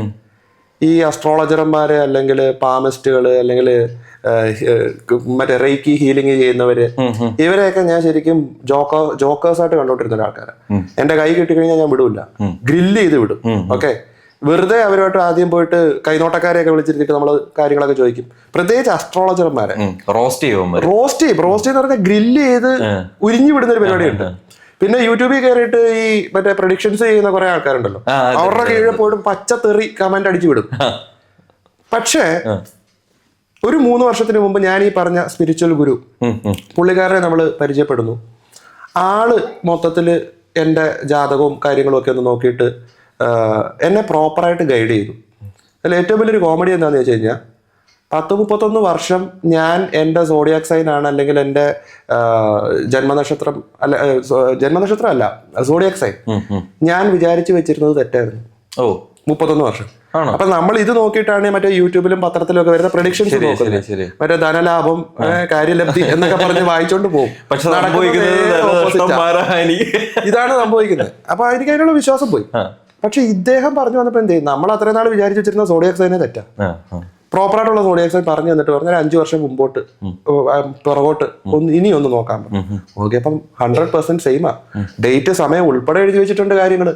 ഈ അസ്ട്രോളജർമാര് അല്ലെങ്കിൽ പാമിസ്റ്റുകള് അല്ലെങ്കിൽ മറ്റേ റേക്കി ഹീലിംഗ് ചെയ്യുന്നവര്, ഇവരെയൊക്കെ ഞാൻ ശരിക്കും ജോക്കേഴ്സ് ആയിട്ട് കണ്ടോണ്ടിരുന്ന ആൾക്കാരെ. എന്റെ കൈ കിട്ടിക്കഴിഞ്ഞാൽ ഞാൻ വിടൂല, ഗ്രില്ല് ചെയ്ത് വിടും. ഓക്കെ, വെറുതെ അവരുമായിട്ട് ആദ്യം പോയിട്ട് കൈനോട്ടക്കാരെയൊക്കെ വിളിച്ചിരുത്തിട്ട് നമ്മള് കാര്യങ്ങളൊക്കെ ചോദിക്കും. പ്രത്യേകിച്ച് അസ്ട്രോളജർമാരെ റോസ്റ്റ് എന്ന് പറഞ്ഞാൽ ഗ്രില്ല് ചെയ്ത് ഉരിഞ്ഞു വിടുന്ന ഒരു പരിപാടിയുണ്ട്. പിന്നെ യൂട്യൂബിൽ കയറിയിട്ട് ഈ മറ്റേ പ്രഡിക്ഷൻസ് ചെയ്യുന്ന കുറെ ആൾക്കാരുണ്ടല്ലോ, അവരുടെ കീഴിൽ പോയിട്ട് പച്ചത്തെറി കമന്റ് അടിച്ചു വിടും. പക്ഷേ ഒരു 3 വർഷത്തിന് മുമ്പ് ഞാൻ ഈ പറഞ്ഞ സ്പിരിച്വൽ ഗുരു പുള്ളിക്കാരനെ നമ്മൾ പരിചയപ്പെടുന്നു. ആള് മൊത്തത്തില് എൻ്റെ ജാതകവും കാര്യങ്ങളും ഒക്കെ ഒന്ന് നോക്കിയിട്ട് എന്നെ പ്രോപ്പറായിട്ട് ഗൈഡ് ചെയ്തു. അതിൽ ഏറ്റവും വലിയൊരു കോമഡി എന്താണെന്ന് വെച്ച് കഴിഞ്ഞാൽ, 10-31 വർഷം ഞാൻ എൻ്റെ സോഡിയാക് സൈൻ ആണ്, അല്ലെങ്കിൽ എൻ്റെ ജന്മനക്ഷത്രം അല്ല സോഡിയാക് സൈൻ ഞാൻ വിചാരിച്ചു വെച്ചിരുന്നത് തെറ്റായിരുന്നു. 31 വർഷം. അപ്പൊ നമ്മൾ ഇത് നോക്കിയിട്ടാണ് മറ്റേ യൂട്യൂബിലും പത്രത്തിലും ഒക്കെ വരുന്ന പ്രഡിക്ഷൻസ് നോക്കുന്നത്. മറ്റേ ധനലാഭം, കാര്യലബ്ധി എന്നൊക്കെ പറഞ്ഞ് വായിച്ചോണ്ട് പോകും. ഇതാണ് സംഭവിക്കുന്നത്. അപ്പൊ എനിക്ക് അതിനുള്ള വിശ്വാസം പോയി. പക്ഷെ ഇദ്ദേഹം പറഞ്ഞു വന്നപ്പോ എന്ത് ചെയ്യും, നമ്മൾ അത്രയും നാൾ വിചാരിച്ചു വെച്ചിരുന്ന സോഡിയാക് സൈനെ തെറ്റാ. പ്രോപ്പറായിട്ടുള്ള സോഡിയാക് സൈൻ പറഞ്ഞു തന്നിട്ട് പറഞ്ഞാൽ 5 വർഷം മുമ്പോട്ട് പുറകോട്ട് ഇനി ഒന്ന് നോക്കാൻ പറ്റും. ഓക്കെ, അപ്പം 100% സെയിമാ. ഡേറ്റ്, സമയം ഉൾപ്പെടെ എഴുതി വെച്ചിട്ടുണ്ട് കാര്യങ്ങൾ.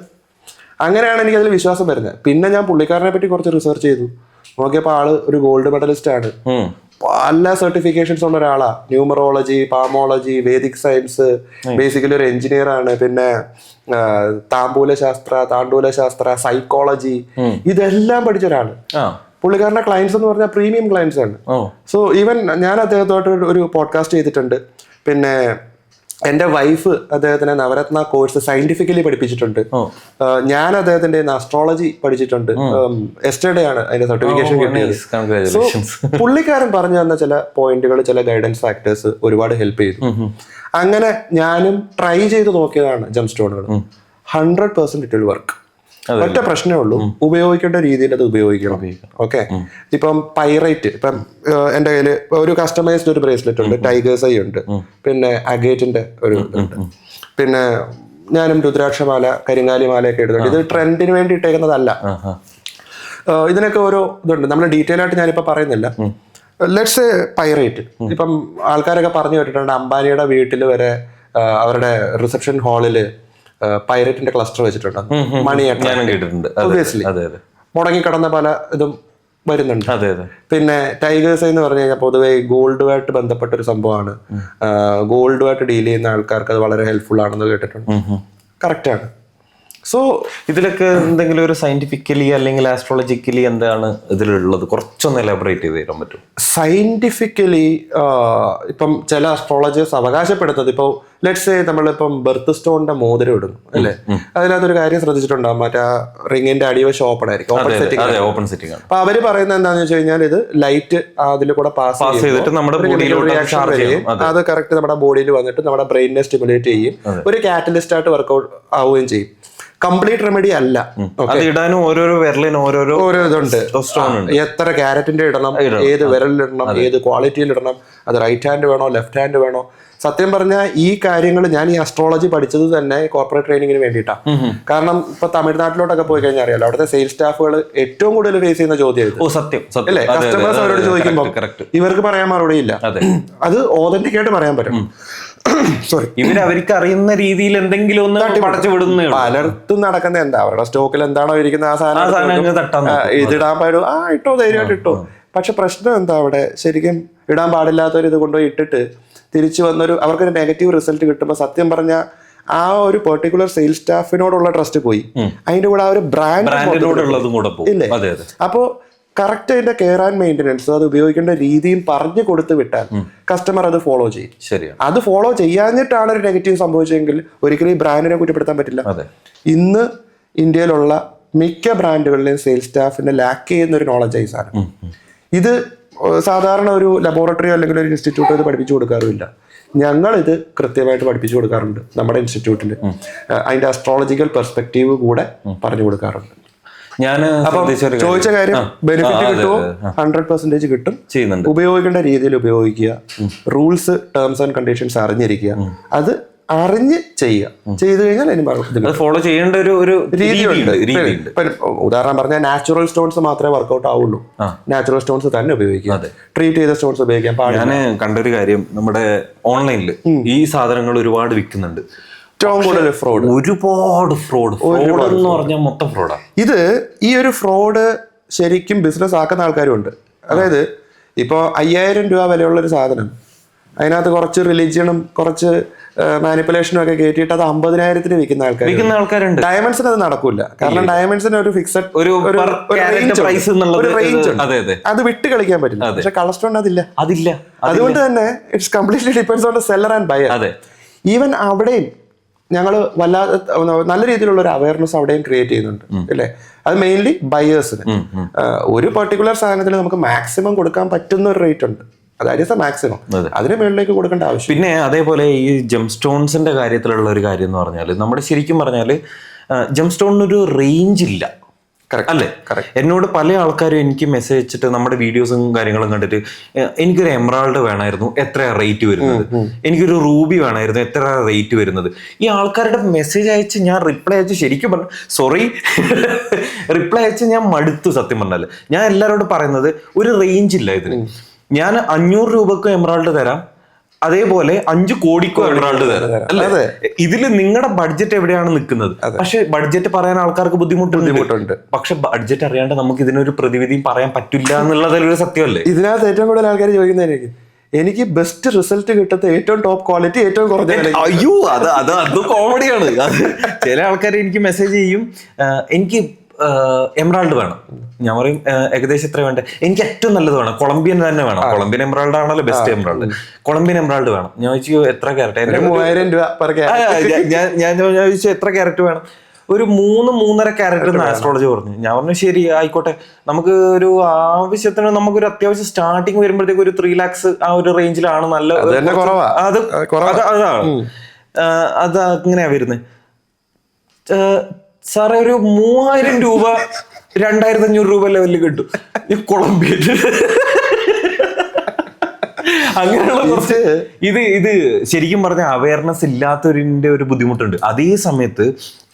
അങ്ങനെയാണ് എനിക്ക് അതിൽ വിശ്വാസം വരുന്നത്. പിന്നെ ഞാൻ പുള്ളിക്കാരനെ പറ്റി കുറച്ച് റിസർച്ച് ചെയ്തു. നോക്കിയപ്പോൾ ആള് ഒരു ഗോൾഡ് മെഡലിസ്റ്റ് ആണ്. പല സർട്ടിഫിക്കേഷൻസ് ഉള്ള ഒരാളാ. ന്യൂമറോളജി, പാമോളജി, വേദിക് സയൻസ്, ബേസിക്കലി ഒരു എഞ്ചിനീയർ ആണ്. പിന്നെ താണ്ടൂല ശാസ്ത്ര, സൈക്കോളജി, ഇതെല്ലാം പഠിച്ച ഒരാള്. പുള്ളിക്കാരന്റെ ക്ലയൻസ് എന്ന് പറഞ്ഞാൽ പ്രീമിയം ക്ലയൻസ് ആണ്. സോ ഈവൻ ഞാൻ അദ്ദേഹത്തോട്ട് ഒരു പോഡ്കാസ്റ്റ് ചെയ്തിട്ടുണ്ട്. പിന്നെ എന്റെ വൈഫ് അദ്ദേഹത്തിന് നവരത്ന കോഴ്സ് സയന്റിഫിക്കലി പഠിപ്പിച്ചിട്ടുണ്ട്. ഞാൻ അദ്ദേഹത്തിന്റെ അസ്ട്രോളജി പഠിച്ചിട്ടുണ്ട്. എസ്റ്റർഡേ ആണ് അതിന്റെ സർട്ടിഫിക്കേഷൻ കിട്ടിയത്. സോ പുള്ളിക്കാരൻ പറഞ്ഞു തന്ന ചില പോയിന്റുകൾ, ചില ഗൈഡൻസ് ഫാക്ടേഴ്സ് ഒരുപാട് ഹെൽപ്പ് ചെയ്തു. അങ്ങനെ ഞാനും ട്രൈ ചെയ്ത് നോക്കിയതാണ് ജം സ്റ്റോണുകൾ. 100% ഇറ്റ് വിൽ വർക്ക്. ഒറ്റ പ്രശ്നമേ ഉള്ളൂ, ഉപയോഗിക്കേണ്ട രീതിയിൽ അത് ഉപയോഗിക്കണം. ഓക്കെ, ഇപ്പം പൈറേറ്റ്, ഇപ്പം എന്റെ കയ്യില് ഒരു കസ്റ്റമൈസ്ഡ് ഒരു ബ്രേസ്ലെറ്റ് ഉണ്ട്, ടൈഗേഴ്സ് ഐ ഉണ്ട്, പിന്നെ അഗേറ്റിന്റെ ഒരു ഇതുണ്ട്, പിന്നെ ഞാനും രുദ്രാക്ഷമാല, കരിങ്കാലിമാലയൊക്കെ ഇടുന്നുണ്ട്. ഇത് ട്രെൻഡിന് വേണ്ടി ഇട്ടേക്കുന്നതല്ല. ഇതിനൊക്കെ ഓരോ ഇതുണ്ട്. നമ്മൾ ഡീറ്റെയിൽ ആയിട്ട് ഞാനിപ്പോ പറയുന്നില്ല. ലെറ്റ്സ് പൈറേറ്റ്, ഇപ്പം ആൾക്കാരൊക്കെ പറഞ്ഞു കേട്ടിട്ടുണ്ട്, അംബാനിയുടെ വീട്ടിൽ വരെ അവരുടെ റിസപ്ഷൻ ഹാളില് പൈറേറ്റിന്റെ ക്ലസ്റ്റർ വെച്ചിട്ടുണ്ട്. മണി ഒബ്വിയസ്ലി മുടങ്ങിക്കിടന്ന പല ഇതും വരുന്നുണ്ട്. പിന്നെ ടൈഗേഴ്സ് എന്ന് പറഞ്ഞു കഴിഞ്ഞാൽ പൊതുവെ ഗോൾഡുമായിട്ട് ബന്ധപ്പെട്ട ഒരു സംഭവമാണ്. ഗോൾഡുമായിട്ട് ഡീൽ ചെയ്യുന്ന ആൾക്കാർക്ക് അത് വളരെ ഹെൽപ്ഫുൾ ആണെന്ന് കേട്ടിട്ടുണ്ട്. കറക്റ്റ് ആണ്. സോ ഇതിലൊക്കെ എന്തെങ്കിലും ഒരു സയന്റിഫിക്കലി അല്ലെങ്കിൽ ആസ്ട്രോളജിക്കലി എന്താണ് ഇതിലുള്ളത്? കുറച്ചൊന്ന് എലാബറേറ്റ് ചെയ്ത് തരാൻ പറ്റും? സയന്റിഫിക്കലി ഇപ്പം ചില അസ്ട്രോളജേഴ്സ് അവകാശപ്പെടുന്നത്, ഇപ്പോൾ ലെറ്റ്സ് സേ നമ്മളിപ്പം ബർത്ത് സ്റ്റോണിന്റെ മോതിരം ഇടുന്നു അല്ലേ, അതിനകത്തൊരു കാര്യം ശ്രദ്ധിച്ചിട്ടുണ്ടാവും, മറ്റേ റിങ്ങിന്റെ അടിവശം ഓപ്പൺ ആയിരിക്കും, ഓപ്പൺ സെറ്റിംഗ്. അപ്പൊ അവര് പറയുന്നത് എന്താണെന്ന് വെച്ച് കഴിഞ്ഞാൽ ഇത് ലൈറ്റ് അതിൽ കൂടെ പാസ് ചെയ്തിട്ട് നമ്മുടെ റിയാക്ഷൻ വരികയും അത് കറക്റ്റ് നമ്മുടെ ബോഡിയിൽ വന്നിട്ട് നമ്മുടെ ബ്രെയിനിനെ സ്റ്റിമുലേറ്റ് ചെയ്യും, ഒരു കാറ്റലിസ്റ്റ് ആയിട്ട് വർക്ക്ഔട്ട് ആവുകയും ചെയ്യും. കംപ്ലീറ്റ് റെമഡി അല്ല. ഇടാനും ഓരോരോ വിരലിന് ഓരോ ഇതുണ്ട്. എത്ര ക്യാരറ്റിന്റെ ഇടണം, ഏത് വിരലിലിടണം, ഏത് ക്വാളിറ്റിയിൽ ഇടണം, അത് റൈറ്റ് ഹാൻഡ് വേണോ ലെഫ്റ്റ് ഹാൻഡ് വേണോ. സത്യം പറഞ്ഞാൽ ഈ കാര്യങ്ങൾ ഞാൻ ഈ അസ്ട്രോളജി പഠിച്ചത് തന്നെ കോർപ്പറേറ്റ് ട്രെയിനിങ്ങിന് വേണ്ടിയിട്ടാണ്. കാരണം ഇപ്പൊ തമിഴ്നാട്ടിലോട്ടൊക്കെ പോയി കഴിഞ്ഞാൽ അറിയാലോ, അവിടുത്തെ സെയിൽസ് സ്റ്റാഫുകൾ ഏറ്റവും കൂടുതൽ ഫേസ് ചെയ്യുന്ന ചോദ്യം അല്ലേ, കസ്റ്റമേഴ്സ് അവരോട് ചോദിക്കുമ്പോൾ ഇവർക്ക് പറയാൻ മറുപടിയില്ല. അത് ഓതന്റിക് ആയിട്ട് പറയാൻ പറ്റും. സോറി, അവർക്ക് അറിയുന്ന രീതിയിൽ എന്തെങ്കിലും ഒന്ന് പലർത്തും നടക്കുന്ന എന്താ, അവരുടെ സ്റ്റോക്കിൽ എന്താണോ ഇരിക്കുന്ന ആ സാധനം ഇതിടാൻ പാടും, ഇട്ടോ ധൈര്യമായിട്ട് ഇട്ടോ. പക്ഷെ പ്രശ്നം എന്താ, അവിടെ ശരിക്കും ഇടാൻ പാടില്ലാത്തവർ ഇത് കൊണ്ടുപോയി ഇട്ടിട്ട് തിരിച്ചു വന്നൊരു അവർക്കൊരു നെഗറ്റീവ് റിസൾട്ട് കിട്ടുമ്പോൾ സത്യം പറഞ്ഞാൽ ആ ഒരു പെർട്ടിക്കുലർ സെയിൽസ് സ്റ്റാഫിനോടുള്ള ട്രസ്റ്റ് പോയി, അതിന്റെ കൂടെ ആ ഒരു ബ്രാൻഡ് ഇല്ലേ. അപ്പോ കറക്റ്റ് അതിന്റെ കെയർ ആൻഡ് മെയിൻ്റെനൻസ്, അത് ഉപയോഗിക്കേണ്ട രീതിയും പറഞ്ഞു കൊടുത്ത് വിട്ടാൽ കസ്റ്റമർ അത് ഫോളോ ചെയ്യും. ശരിയാണ്. അത് ഫോളോ ചെയ്യാഞ്ഞിട്ടാണ് ഒരു നെഗറ്റീവ് സംഭവിച്ചെങ്കിൽ ഒരിക്കലും ഈ ബ്രാൻഡിനെ കുറ്റപ്പെടുത്താൻ പറ്റില്ല. ഇന്ന് ഇന്ത്യയിലുള്ള മിക്ക ബ്രാൻഡുകളിലെയും സെയിൽസ് സ്റ്റാഫിനെ ലാക്ക് ചെയ്യുന്ന ഒരു നോളജൈസ് ആണ് ഇത്. സാധാരണ ഒരു ലബോറട്ടറിയോ അല്ലെങ്കിൽ ഒരു ഇൻസ്റ്റിറ്റ്യൂട്ടോ ഇത് പഠിപ്പിച്ചു കൊടുക്കാറുമില്ല. ഞങ്ങൾ ഇത് കൃത്യമായിട്ട് പഠിപ്പിച്ചു കൊടുക്കാറുണ്ട് നമ്മുടെ ഇൻസ്റ്റിറ്റ്യൂട്ടിൽ. അതിന്റെ അസ്ട്രോളജിക്കൽ പെർസ്പെക്റ്റീവ് കൂടെ പറഞ്ഞു കൊടുക്കാറുണ്ട്. ഞാൻ ചോദിച്ച കാര്യം ബെനിഫിറ്റ് കിട്ടുമോ? 100% കിട്ടും. ഉപയോഗിക്കേണ്ട രീതിയിൽ ഉപയോഗിക്കുക, റൂൾസ് ടേംസ് ആൻഡ് കണ്ടീഷൻസ് അറിഞ്ഞിരിക്കുക, അത് അറിഞ്ഞ് ചെയ്യുക. ചെയ്തു കഴിഞ്ഞാൽ ഫോളോ ചെയ്യേണ്ട ഒരു രീതിയുണ്ട്. ഉദാഹരണം പറഞ്ഞാൽ നാച്ചുറൽ സ്റ്റോൺസ് മാത്രമേ വർക്ക്ഔട്ട് ആവുള്ളൂ. നാച്ചുറൽ സ്റ്റോൺസ് തന്നെ ഉപയോഗിക്കുക, ട്രീറ്റ് ചെയ്ത സ്റ്റോൺസ് ഉപയോഗിക്കാൻ പാടില്ല. ഞാൻ കണ്ടൊരു കാര്യം, നമ്മുടെ ഓൺലൈനിൽ ഈ സാധനങ്ങൾ ഒരുപാട് വിൽക്കുന്നുണ്ട്. ഒരുപാട് ഫ്രോഡ് എന്ന് പറഞ്ഞാൽ മൊത്തം ഫ്രോഡാണ് ഇത്. ഈ ഒരു ഫ്രോഡ് ശരിക്കും ബിസിനസ് ആക്കുന്ന ആൾക്കാരും ഉണ്ട്. അതായത് ഇപ്പോൾ 5000 രൂപ വിലയുള്ള ഒരു സാധനം, അതിനകത്ത് കുറച്ച് റിലീജിയനും കുറച്ച് മാനിപ്പുലേഷനും ഒക്കെ കയറ്റിയിട്ട് അത് 50,000 വിൽക്കുന്ന ആൾക്കാരുണ്ട്. ഡയമണ്ട്സിന് അത് നടക്കൂല. കാരണം ഡയമണ്ട്സിന് ഒരു ഫിക്സഡ് ഒരു റേഞ്ച് ഉണ്ട്, അത് വിട്ട് കളിക്കാൻ പറ്റില്ല. പക്ഷെ കളർ സ്റ്റോൺ അതില്ല. അതുകൊണ്ട് തന്നെ it's completely depends on the seller and buyer. Even അവിടെയും ഞങ്ങൾ വല്ലാതെ നല്ല രീതിയിലുള്ള ഒരു അവയർനെസ് അവിടെയും ക്രിയേറ്റ് ചെയ്യുന്നുണ്ട് അല്ലേ. അത് മെയിൻലി ബയേഴ്സിന് ഒരു പെർട്ടിക്കുലർ സാധനത്തിന് നമുക്ക് മാക്സിമം കൊടുക്കാൻ പറ്റുന്ന ഒരു റേറ്റ് ഉണ്ട്, അതായത് മാക്സിമം, അതിന് മുകളിലേക്ക് കൊടുക്കേണ്ട ആവശ്യം. പിന്നെ അതേപോലെ ഈ ജെം സ്റ്റോൺസിന്റെ കാര്യത്തിലുള്ള ഒരു കാര്യം എന്ന് പറഞ്ഞാൽ നമ്മുടെ ശരിക്കും പറഞ്ഞാൽ ജെം സ്റ്റോണിനൊരു റേഞ്ച് ഇല്ല അല്ലേ. എന്നോട് പല ആൾക്കാരും എനിക്ക് മെസ്സേജ് അയച്ചിട്ട് നമ്മുടെ വീഡിയോസും കാര്യങ്ങളും കണ്ടിട്ട് എനിക്കൊരു എമറാൾഡ് വേണമായിരുന്നു, എത്രയാ റേറ്റ് വരുന്നത്, എനിക്കൊരു റൂബി വേണമായിരുന്നു, എത്ര റേറ്റ് വരുന്നത്. ഈ ആൾക്കാരുടെ മെസ്സേജ് അയച്ച് ഞാൻ റിപ്ലൈ അയച്ച് ശരിക്കും പറഞ്ഞു സോറി റിപ്ലൈ അയച്ച് ഞാൻ മടുത്തു സത്യം പറഞ്ഞാൽ. ഞാൻ എല്ലാവരോടും പറയുന്നത് ഒരു റേഞ്ച് ഇല്ല ഇതിന്. ഞാൻ 500 രൂപക്കും എമറാൾഡ് തരാം, അതേപോലെ 5 കോടിക്കോ എമറാൾഡ് തരാം അല്ലേ. ഇതിൽ നിങ്ങളുടെ ബഡ്ജറ്റ് എവിടെയാണ് നിൽക്കുന്നത്? പക്ഷെ ബഡ്ജറ്റ് പറയാൻ ആൾക്കാർക്ക് ബുദ്ധിമുട്ടുണ്ട്. പക്ഷെ ബഡ്ജറ്റ് അറിയാണ്ട് നമുക്ക് ഇതിനൊരു പ്രതിവിധിയും പറയാൻ പറ്റില്ല എന്നുള്ളതൊരു സത്യമല്ലേ. ഇതിനകത്ത് ഏറ്റവും കൂടുതൽ ആൾക്കാർ ചോദിക്കുന്നതായിരിക്കും എനിക്ക് ബെസ്റ്റ് റിസൾട്ട് കിട്ടുന്ന ഏറ്റവും ടോപ്പ് ക്വാളിറ്റി ഏറ്റവും കുറഞ്ഞ. അയ്യോ അത് കോമഡിയാണ്. ചില ആൾക്കാർ എനിക്ക് മെസ്സേജ് ചെയ്യും എനിക്ക് എമറാൾഡ് വേണം. ഞാൻ പറയും ഏകദേശം എത്ര വേണ്ടേ? എനിക്ക് ഏറ്റവും നല്ലത് വേണം, കൊളംബിയൻ തന്നെ വേണം. കൊളംബിയൻ എമറാൾഡ് ആണല്ലോ ബെസ്റ്റ് എമറാൾഡ്. കൊളംബിയൻ എമറാൾഡ് വേണം. ഞാൻ ചോദിച്ചു എത്ര ക്യാരറ്റ്? 3000 രൂപ. ഞാൻ ചോദിച്ചു എത്ര ക്യാരറ്റ് വേണം? ഒരു 3-3.5 ക്യാരറ്റ് എന്ന് ആസ്ട്രോളജി പറഞ്ഞു. ഞാൻ പറഞ്ഞു ശരി ആയിക്കോട്ടെ, നമുക്ക് ഒരു ആവശ്യത്തിന് നമുക്കൊരു അത്യാവശ്യം സ്റ്റാർട്ടിങ് വരുമ്പോഴത്തേക്ക് ഒരു 3 lakhs ആ ഒരു റേഞ്ചിലാണ് നല്ല. അതാണ് അത് അങ്ങനെയാ വരുന്നത്. സാറേ ഒരു 3000 രൂപ 2500 രൂപ ലെവലിൽ കിട്ടും ഈ കൊളംബിയൻ. അങ്ങനെയുള്ള കുറച്ച് ഇത് ശരിക്കും പറഞ്ഞ അവയർനെസ് ഇല്ലാത്തവരിന്റെ ഒരു ബുദ്ധിമുട്ടുണ്ട്. അതേ സമയത്ത്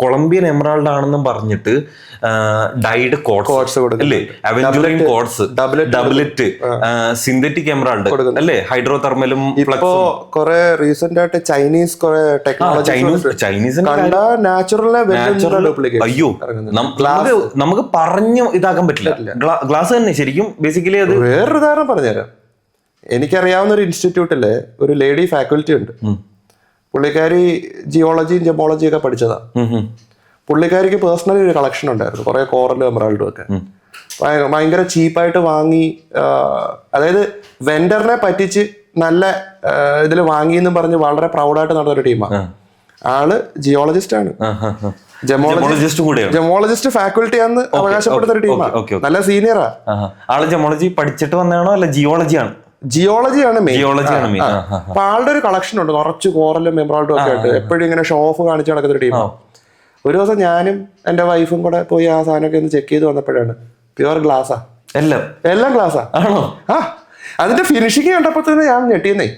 കൊളംബിയൻ എമറാൾഡ് ആണെന്നും പറഞ്ഞിട്ട് ഡൈഡ് കോഡ്സ് അല്ലേ, aventurine quartz, doublet, synthetic emerald അല്ലേ, ഹൈഡ്രോ തെർമലും. ഇപ്പോ കുറെ റീസെന്റ് ആയിട്ട് ചൈനീസ് അയ്യോ നമുക്ക് പറഞ്ഞു ഇതാക്കാൻ പറ്റില്ല. ഗ്ലാസ് തന്നെ ശരിക്കും ബേസിക്കലി അത്. വേറൊരു ഉദാഹരണം പറഞ്ഞുതരാം. എനിക്കറിയാവുന്ന ഒരു ഇൻസ്റ്റിറ്റ്യൂട്ടില് ഒരു ലേഡി ഫാക്കൽറ്റി ഉണ്ട്. പുള്ളിക്കാരി ജിയോളജിയും ജെമോളജിയും ഒക്കെ പഠിച്ചതാ. പുള്ളിക്കാരിക്ക് പേഴ്സണലി ഒരു കളക്ഷൻ ഉണ്ടായിരുന്നു, കുറെ കോറലും എമറാൾഡും ഒക്കെ. ഭയങ്കര ചീപ്പായിട്ട് വാങ്ങി, അതായത് വെൻഡറിനെ പറ്റിച്ച് നല്ല ഇതിൽ വാങ്ങിയെന്നും പറഞ്ഞ് വളരെ പ്രൗഡായിട്ട് നടന്നൊരു ടീമാണ്. ആള് ജിയോളജിസ്റ്റ് ആണ്, ജെമോളജിസ്റ്റ് ഫാക്കൽറ്റി ആണെന്ന് അവകാശപ്പെടുന്ന ഒരു ടീമാണ്. നല്ല സീനിയറാ ആള്. ജെമോളജി പഠിച്ചിട്ട് വന്നതാണോ അല്ല ജിയോളജിയാണ്? ജിയോളജിയാണ് മെയിൻ. അപ്പൊ ആളുടെ ഒരു കളക്ഷൻ ഉണ്ട്, കുറച്ച് കോറലും എമറാൾഡും ഒക്കെ ആയിട്ട് എപ്പോഴും ഇങ്ങനെ ഷോ ഓഫ് കാണിച്ച് നടക്കുന്ന ഒരു ടീമാണ്. ഒരു ദിവസം ഞാനും എന്റെ വൈഫും കൂടെ പോയി ആ സാധനമൊക്കെ ഒന്ന് ചെക്ക് ചെയ്ത് വന്നപ്പോഴാണ് പ്യുവർ ഗ്ലാസ്സാ, എല്ലാം ഗ്ലാസ്സാ. ആ അതിന്റെ ഫിനിഷിങ് കണ്ടപ്പോ തന്നെ ഞാൻ ഞെട്ടിയെന്നേ.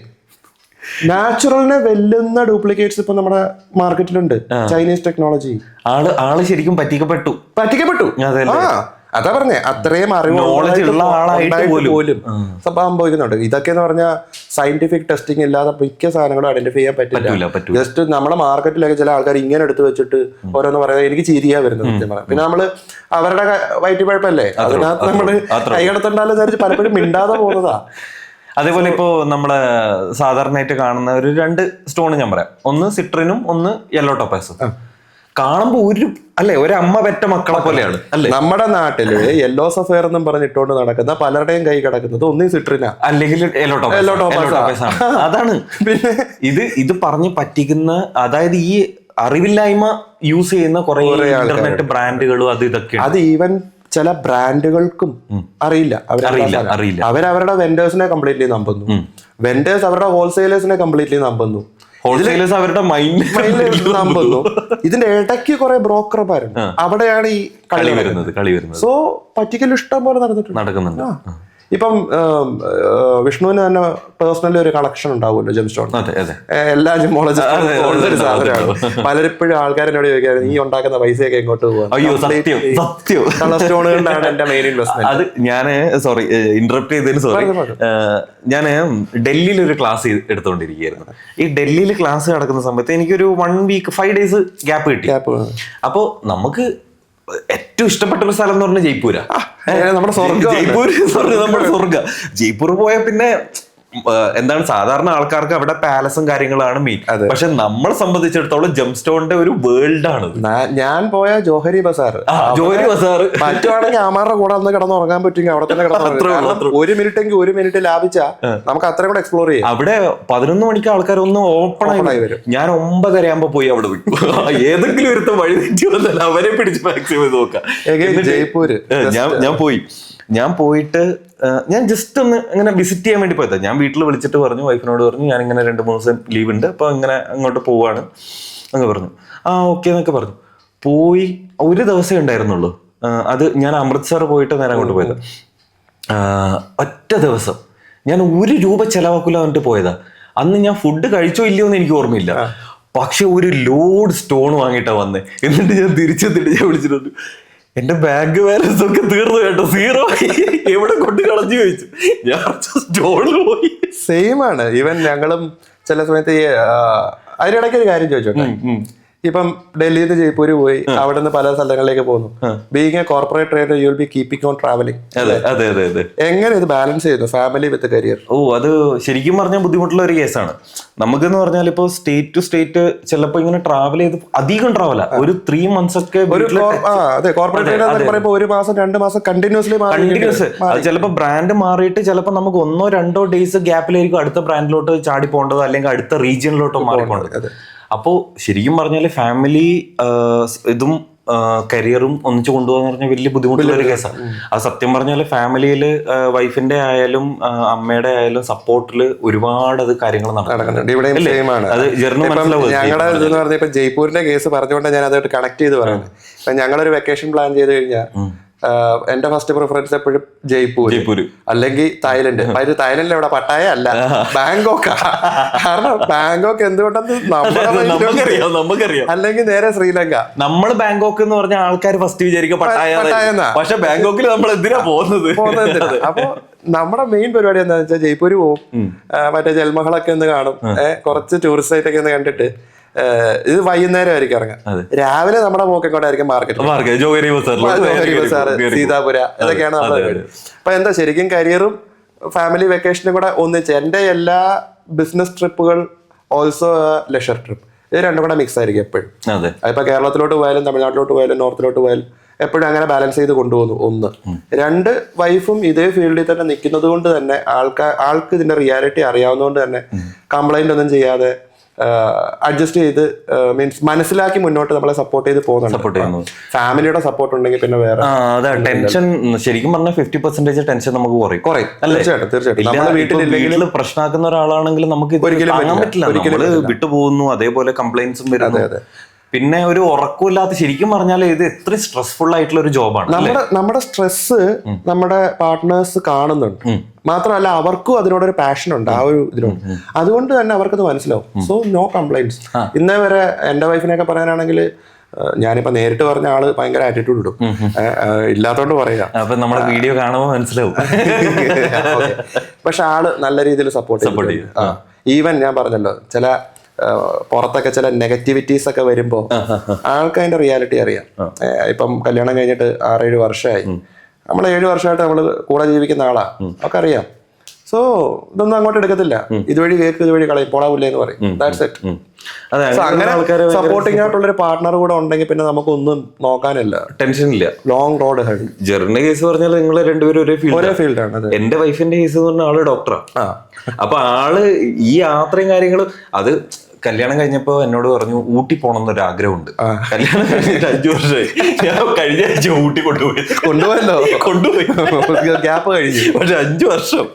നാച്ചുറലിനെ വെല്ലുന്ന ഡ്യൂപ്ലിക്കേറ്റ്സ് ഇപ്പൊ നമ്മുടെ മാർക്കറ്റിലുണ്ട്. Chinese technology. ആള് ശരിക്കും പറ്റിക്കപ്പെട്ടു. അതാ പറഞ്ഞേ, അത്രയും അറിവുള്ള ആളായിട്ട് പോലും സംഭവിക്കുന്നുണ്ട്. ഇതൊക്കെ എന്ന് പറഞ്ഞാൽ സയന്റിഫിക് ടെസ്റ്റിംഗ് ഇല്ലാതെ മിക്ക സാധനങ്ങളും ഐഡന്റിഫൈ ചെയ്യാൻ പറ്റില്ല. ജസ്റ്റ് നമ്മളെ മാർക്കറ്റിലൊക്കെ ചില ആൾക്കാർ ഇങ്ങനെ എടുത്ത് വെച്ചിട്ട് ഓരോന്ന് പറയാൻ എനിക്ക് ചിരിയാ വരുന്നത്. പിന്നെ നമ്മള് അവരുടെ വയറ്റുപഴപ്പല്ലേ, അതിനകത്ത് നമ്മള് കൈകടത്തണ്ടാലും വിചാരിച്ച് പലപ്പോഴും മിണ്ടാതെ പോകുന്നതാ. അതേപോലെ ഇപ്പോ നമ്മള് സാധാരണയായിട്ട് കാണുന്ന ഒരു 2 സ്റ്റോൺ ഞാൻ പറയാം. ഒന്ന് സിട്രിനും ഒന്ന് യെല്ലോ ടോപ്പാസും. കാണുമ്പോ ഒരു അമ്മ പെറ്റ മക്കളെ പോലെയാണ് അല്ലേ. നമ്മുടെ നാട്ടില് യെല്ലോ സഫയർ എന്നും പറഞ്ഞിട്ടോണ്ട് നടക്കുന്ന പലരുടെയും കൈ കിടക്കുന്നത് ഒന്നീ സിട്രിന അല്ലെങ്കിൽ യെല്ലോ ടോപ്പാസ് ആണ്. അതാണ് പിന്നെ ഇത് പറഞ്ഞ് പറ്റിക്കുന്ന, അതായത് ഈ അറിവില്ലായ്മ യൂസ് ചെയ്യുന്ന കുറെ ഇന്റർനെറ്റ് ബ്രാൻഡുകളും അത് ഇതൊക്കെ. അത് ഈവൻ ചില ബ്രാൻഡുകൾക്കും അറിയില്ല. അവരവരുടെ വെൻഡേഴ്സിനെ കംപ്ലീറ്റ്ലി നമ്പുന്നു. വെൻഡേഴ്സ് അവരുടെ ഹോൾസെയിലേഴ്സിനെ കംപ്ലീറ്റ്ലി നമ്പുന്നു. ഹോൾസെയിലേഴ്സ് അവരുടെ മൈൻഡ് നമ്പുന്നു. ഇതിന്റെ ഇടയ്ക്ക് കുറെ ബ്രോക്കർമാരുണ്ട്, അവിടെയാണ് ഈ കളി വരുന്നത്. സോ പറ്റിക്കൽ ഇഷ്ടം പോലെ നടക്കുന്നുണ്ട്. ഇപ്പം വിഷ്ണുവിന് തന്നെ പേഴ്സണലി ഒരു കളക്ഷൻ ഉണ്ടാവുമല്ലോ ജെം സ്റ്റോൺ. എല്ലാ ജെമോളജിസ്റ്റും സാധനമാണ്. പലരിപ്പോഴും ആൾക്കാരെന്നോട് ചോദിക്കാറ് ഈ ഉണ്ടാക്കുന്ന പൈസയൊക്കെ എങ്ങോട്ട് പോവാ? കളർ സ്റ്റോണുകളിലാണ് എന്റെ മെയിൻ ഇൻവെസ്റ്റ്മെന്റ്. അത് ഞാന് സോറി ഇന്ററപ്റ്റ് ചെയ്തതിന് സോറി. ഞാന് ഡൽഹിയിൽ ഒരു ക്ലാസ് എടുത്തുകൊണ്ടിരിക്കുകയായിരുന്നു. ഈ ഡൽഹിയിൽ ക്ലാസ് നടക്കുന്ന സമയത്ത് എനിക്കൊരു 1 week 5 days ഗ്യാപ്പ് കിട്ടി. അപ്പോ നമുക്ക് ഏറ്റവും ഇഷ്ടപ്പെട്ട ഒരു സ്ഥലം എന്ന് പറഞ്ഞാൽ ജയ്പൂരാ. നമ്മുടെ സ്വർഗ്ഗം. നമ്മുടെ സ്വർഗ്ഗം. ജയ്പൂർ പോയാൽ പിന്നെ എന്താണ് സാധാരണ ആൾക്കാർക്ക് അവിടെ പാലസും കാര്യങ്ങളാണ് മെയിൻ. പക്ഷെ നമ്മളെ സംബന്ധിച്ചിടത്തോളം ജംസ്റ്റോണിന്റെ ഒരു വേൾഡ് ആണ്. ഞാൻ പോയ ജോഹരി ബസാർ പറ്റുവാണെങ്കിൽ അമാരുടെ കൂടെ അന്ന് കിടന്നുറങ്ങാൻ പറ്റുമെങ്കിൽ അവിടെ തന്നെ കിടന്നു. 1 മിനിറ്റ് ലാഭിച്ചാ നമുക്ക് അത്രയും കൂടെ എക്സ്പ്ലോർ ചെയ്യാം. അവിടെ 11 മണിക്ക് ആൾക്കാർ ഒന്ന് ഓപ്പൺ ആയി വരും. ഞാൻ 9:30 ആകുമ്പോ പോയി അവിടെ ഏതെങ്കിലും ഒരുത്ത വഴി തെറ്റി വന്നല്ല അവരെ പിടിച്ച് മാക്സിമം ഇത് നോക്കാം. ജയ്പൂര് ഞാൻ പോയിട്ട് ഞാൻ ജസ്റ്റ് ഒന്ന് ഇങ്ങനെ വിസിറ്റ് ചെയ്യാൻ വേണ്ടി പോയതാ. ഞാൻ വീട്ടിൽ വിളിച്ചിട്ട് പറഞ്ഞു, വൈഫിനോട് പറഞ്ഞു ഞാൻ ഇങ്ങനെ 2-3 ദിവസം ലീവ് ഉണ്ട്, അപ്പൊ ഇങ്ങനെ അങ്ങോട്ട് പോവാണ് എന്ന് പറഞ്ഞു. ഓക്കെ എന്നൊക്കെ പറഞ്ഞു. പോയി 1 ദിവസമേ ഉണ്ടായിരുന്നുള്ളൂ. അത് ഞാൻ അമൃത്സർ പോയിട്ട് നേരെ അങ്ങോട്ട് പോയത്. ഒറ്റ ദിവസം ഞാൻ 1 രൂപ ചെലവാക്കില്ല എന്നിട്ട് പോയതാ. അന്ന് ഞാൻ ഫുഡ് കഴിച്ചോ ഇല്ലയോ എന്ന് എനിക്ക് ഓർമ്മയില്ല. പക്ഷെ ഒരു ലോഡ് സ്റ്റോൺ വാങ്ങിയിട്ടാ വന്നേ. എന്നിട്ട് ഞാൻ തിരിച്ചെത്തിട്ട് ഞാൻ വിളിച്ചിട്ടുണ്ട്, എന്റെ ബാങ്ക് ബാലൻസ് ഒക്കെ തീർന്നു കേട്ടോ, 0 എവിടെ കൊണ്ട് കളഞ്ഞു ചോദിച്ചു. ഞാൻ സ്റ്റോണിൽ പോയി. സെയിം ആണ്. ഈവൻ ഞങ്ങളും ചില സമയത്ത് അതിനിടയ്ക്ക് ഒരു കാര്യം ചോദിച്ചോട്ടെ. ഇപ്പം ഡൽഹിയിൽ നിന്ന് ജയ്പൂര് പോയി, അവിടെ നിന്ന് പല സ്ഥലങ്ങളിലേക്ക് പോകുന്നു. Being A corporate trader you will be keeping on travelling. എങ്ങനെ ഇത് ബാലൻസ് ചെയ്യുന്നു ഫാമിലി വിത്ത് കരിയർ? അത് ശരിക്കും പറഞ്ഞാൽ ബുദ്ധിമുട്ടുള്ള ഒരു കേസാണ്. നമുക്കെന്ന് പറഞ്ഞാൽ ഇപ്പൊ സ്റ്റേറ്റ് ടു സ്റ്റേറ്റ് ചിലപ്പോ ഇങ്ങനെ ട്രാവൽ ചെയ്ത് അധികം ട്രാവലാ, ഒരു 3 months ഒക്കെ കോർപ്പറേറ്റ് 1 മാസം 2 മാസം കണ്ടിന്യൂസ്ലി ചിലപ്പോ ബ്രാൻഡ് മാറിയിട്ട് ചിലപ്പോ നമുക്ക് 1-2 ഡേയ്സ് ഗ്യാപ്പിലായിരിക്കും അടുത്ത ബ്രാൻഡിലോട്ട് ചാടി പോകേണ്ടത്, അല്ലെങ്കിൽ അടുത്ത റീജിയനിലോട്ടോ മാറിപ്പോകേണ്ടത്. അപ്പോ ശരിക്കും പറഞ്ഞാല് ഫാമിലി ഇതും കരിയറും ഒന്നിച്ചു കൊണ്ടുപോകാന്ന് പറഞ്ഞാൽ വലിയ ബുദ്ധിമുട്ടുള്ള ഒരു കേസാണ്. അത് സത്യം പറഞ്ഞാല് ഫാമിലിയില് വൈഫിന്റെ ആയാലും അമ്മയുടെ ആയാലും സപ്പോർട്ടില് ഒരുപാട് അത് കാര്യങ്ങൾ നടക്കുന്നുണ്ട്. അത് ജെറിന് മനസ്സിലാവും. ഞങ്ങളുടെ ജയ്പൂരിന്റെ കേസ് പറഞ്ഞുകൊണ്ട് ഞാൻ അതായിട്ട് കണക്ട് ചെയ്ത് പറയുന്നത്. ഞങ്ങളൊരു വെക്കേഷൻ പ്ലാൻ ചെയ്ത് കഴിഞ്ഞാൽ എന്റെ ഫസ്റ്റ് പ്രിഫറൻസ് എപ്പോഴും ജയ്പൂർ അല്ലെങ്കിൽ തായ്ലൻഡ്. തായ്ലൻഡിൽ എവിടെ? പട്ടായ അല്ല, ബാങ്കോക്കാ. കാരണം ബാങ്കോക്ക് എന്തുകൊണ്ടെന്ന് നമുക്കറിയാം. അല്ലെങ്കിൽ നേരെ ശ്രീലങ്ക. നമ്മൾ ബാങ്കോക്ക് എന്ന് പറഞ്ഞ ആൾക്കാർ ഫസ്റ്റ് വിചാരിക്കും പട്ടായ, പക്ഷെ ബാങ്കോക്കിൽ നമ്മൾ എന്തിനാ പോകുന്നത്? അപ്പൊ നമ്മുടെ മെയിൻ പരിപാടി എന്താണെന്ന് വെച്ചാൽ ജയ്പൂര് പോവും, മറ്റേ ജൽമഹളൊക്കെ ഒന്ന് കാണും, കുറച്ച് ടൂറിസ്റ്റ് സൈറ്റ് ഒക്കെ ഒന്ന് കണ്ടിട്ട് ഇത് വൈകുന്നേരം ആയിരിക്കും ഇറങ്ങാം. രാവിലെ നമ്മുടെ പോക്കെക്കോട്ടായിരിക്കും മാർക്കറ്റ്, സീതാപുര, ഇതൊക്കെയാണ് നമ്മുടെ പരിപാടി. അപ്പൊ എന്താ ശരിക്കും കരിയറും ഫാമിലി വെക്കേഷനും കൂടെ ഒന്നിച്ച് എന്റെ എല്ലാ ബിസിനസ് ട്രിപ്പുകൾ ഓൾസോ ലെഷർ ട്രിപ്പ്, ഇത് രണ്ടും കൂടെ മിക്സ് ആയിരിക്കും എപ്പോഴും. ഇപ്പൊ കേരളത്തിലോട്ട് പോയാലും തമിഴ്നാട്ടിലോട്ട് പോയാലും നോർത്തിലോട്ട് പോയാലും എപ്പോഴും അങ്ങനെ ബാലൻസ് ചെയ്ത് കൊണ്ടുപോകുന്നു. 1 2 വൈഫും ഇതേ ഫീൽഡിൽ തന്നെ നിൽക്കുന്നത് കൊണ്ട് തന്നെ ആൾക്ക് ഇതിന്റെ റിയാലിറ്റി അറിയാവുന്നതുകൊണ്ട് തന്നെ കംപ്ലൈന്റ് ഒന്നും ചെയ്യാതെ അഡ്ജസ്റ്റ് ചെയ്ത് മീൻസ് മനസ്സിലാക്കി മുന്നോട്ട് നമ്മളെ സപ്പോർട്ട് ചെയ്ത് പോകുന്നുണ്ട്. ഫാമിലിയുടെ സപ്പോർട്ട് ഉണ്ടെങ്കിൽ പിന്നെ വേറെ ടെൻഷൻ ശരിക്കും പറഞ്ഞാൽ 50% ടെൻഷൻ നമുക്ക് കുറയും. തീർച്ചയായിട്ടും നമ്മുടെ വീട്ടിൽ പ്രശ്നമാക്കുന്ന ഒരാളാണെങ്കിൽ നമുക്ക് ഒരിക്കലും പറ്റില്ല, വിട്ടുപോകുന്നു. അതേപോലെ കംപ്ലൈന്റ്സും വരുന്നു. പിന്നെ ഒരു ഉറക്കമില്ലാത്ത, ശരിക്കും പറഞ്ഞാൽ ഇത് എത്ര സ്ട്രെസ്ഫുൾ ആയിട്ടുള്ള ഒരു ജോബാണ്. നമ്മുടെ സ്ട്രെസ് നമ്മുടെ പാർട്ട്നേഴ്സ് കാണുന്നുണ്ട്, മാത്രമല്ല അവർക്കും അതിനോടൊരു പാഷൻ ഉണ്ട്, ആ ഒരു ഇതിലുണ്ട്. അതുകൊണ്ട് തന്നെ അവർക്കത് മനസ്സിലാവും. So no complaints. ഇന്നേ വരെ എന്റെ വൈഫിനെയൊക്കെ പറയാനാണെങ്കിൽ ഞാനിപ്പോ നേരിട്ട് പറഞ്ഞ ആള് ഭയങ്കര ആറ്റിറ്റ്യൂഡ് ഇടും, ഇല്ലാത്തോണ്ട് പറയാം. അപ്പൊ നമ്മുടെ വീഡിയോ കാണുമ്പോൾ മനസ്സിലാവും. പക്ഷെ ആള് നല്ല രീതിയിൽ സപ്പോർട്ട് ചെയ്യും. ഈവൻ ഞാൻ പറഞ്ഞല്ലോ, ചില പുറത്തൊക്കെ ചില നെഗറ്റിവിറ്റീസ് ഒക്കെ വരുമ്പോ ആൾക്ക് അതിന്റെ റിയാലിറ്റി അറിയാം. ഇപ്പം കല്യാണം കഴിഞ്ഞിട്ട് 6-7 വർഷമായി, നമ്മൾ 7 വർഷമായിട്ട് നമ്മള് കൂടെ ജീവിക്കുന്ന ആളാ, ഒക്കെ അറിയാം. സോ ഇതൊന്നും അങ്ങോട്ട് എടുക്കത്തില്ല, ഇതുവഴി കേക്ക് ഇതുവഴി കളയും, പോളാവില്ലേ എന്ന് പറയും. That's it. അങ്ങനെ സപ്പോർട്ടിംഗ് ആയിട്ടുള്ള ഒരു പാർട്ട്ണർ കൂടെ ഉണ്ടെങ്കിൽ പിന്നെ നമുക്കൊന്നും നോക്കാനില്ല, ടെൻഷൻ ഇല്ല. Long road head. ജെറിന്റെ കേസ് പറഞ്ഞാൽ നിങ്ങൾ രണ്ടുപേരും ഒരേ ഫീൽഡാണ്. എന്റെ വൈഫിന്റെ കേസ് എന്ന് പറഞ്ഞാൽ ആള് ഡോക്ടറാ. അപ്പൊ ആള് ഈ യാത്രയും കാര്യങ്ങളും, അത് കല്യാണം കഴിഞ്ഞപ്പോ എന്നോട് പറഞ്ഞു ഊട്ടി പോകണം എന്നൊരു ആഗ്രഹമുണ്ട്. കല്യാണം കഴിഞ്ഞിട്ട് 5 വർഷമായി. ഞാൻ കഴിഞ്ഞ ആഴ്ച ഊട്ടി കൊണ്ടുപോയി ഗ്യാപ്പ് കഴിഞ്ഞു. പക്ഷെ 5 വർഷം.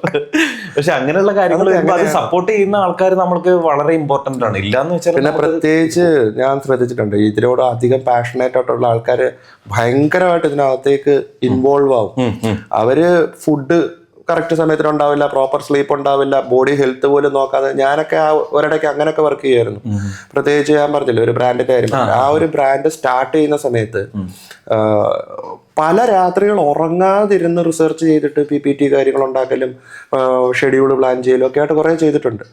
പക്ഷെ അങ്ങനെയുള്ള കാര്യങ്ങൾ അത് സപ്പോർട്ട് ചെയ്യുന്ന ആൾക്കാർ നമ്മൾക്ക് വളരെ ഇമ്പോർട്ടന്റ് ആണ്. ഇല്ലാന്ന് വെച്ചാൽ പിന്നെ പ്രത്യേകിച്ച് ഞാൻ ശ്രദ്ധിച്ചിട്ടുണ്ട്, ഇതിനോട് അധികം പാഷനേറ്റ് ആയിട്ടുള്ള ആൾക്കാര് ഭയങ്കരമായിട്ട് ഇതിനകത്തേക്ക് ഇൻവോൾവ് ആവും. അവര് ഫുഡ് കറക്റ്റ് സമയത്തിന് ഉണ്ടാവില്ല, പ്രോപ്പർ സ്ലീപ്പ് ഉണ്ടാവില്ല, ബോഡി ഹെൽത്ത് പോലും നോക്കാതെ. ഞാനൊക്കെ ഒരിടയ്ക്ക് അങ്ങനെയൊക്കെ വർക്ക് ചെയ്യായിരുന്നു. പ്രത്യേകിച്ച് ഞാൻ പറഞ്ഞില്ല ഒരു ബ്രാൻഡിന്റെ കാര്യം, ആ ഒരു ബ്രാൻഡ് സ്റ്റാർട്ട് ചെയ്യുന്ന സമയത്ത് പല രാത്രികൾ ഉറങ്ങാതിരുന്ന് റിസർച്ച് ചെയ്തിട്ട് PPT കാര്യങ്ങൾ ഉണ്ടാക്കലും ഷെഡ്യൂൾ പ്ലാൻ ചെയ്യലും ഒക്കെ ആയിട്ട് കുറെ ചെയ്തിട്ടുണ്ട്.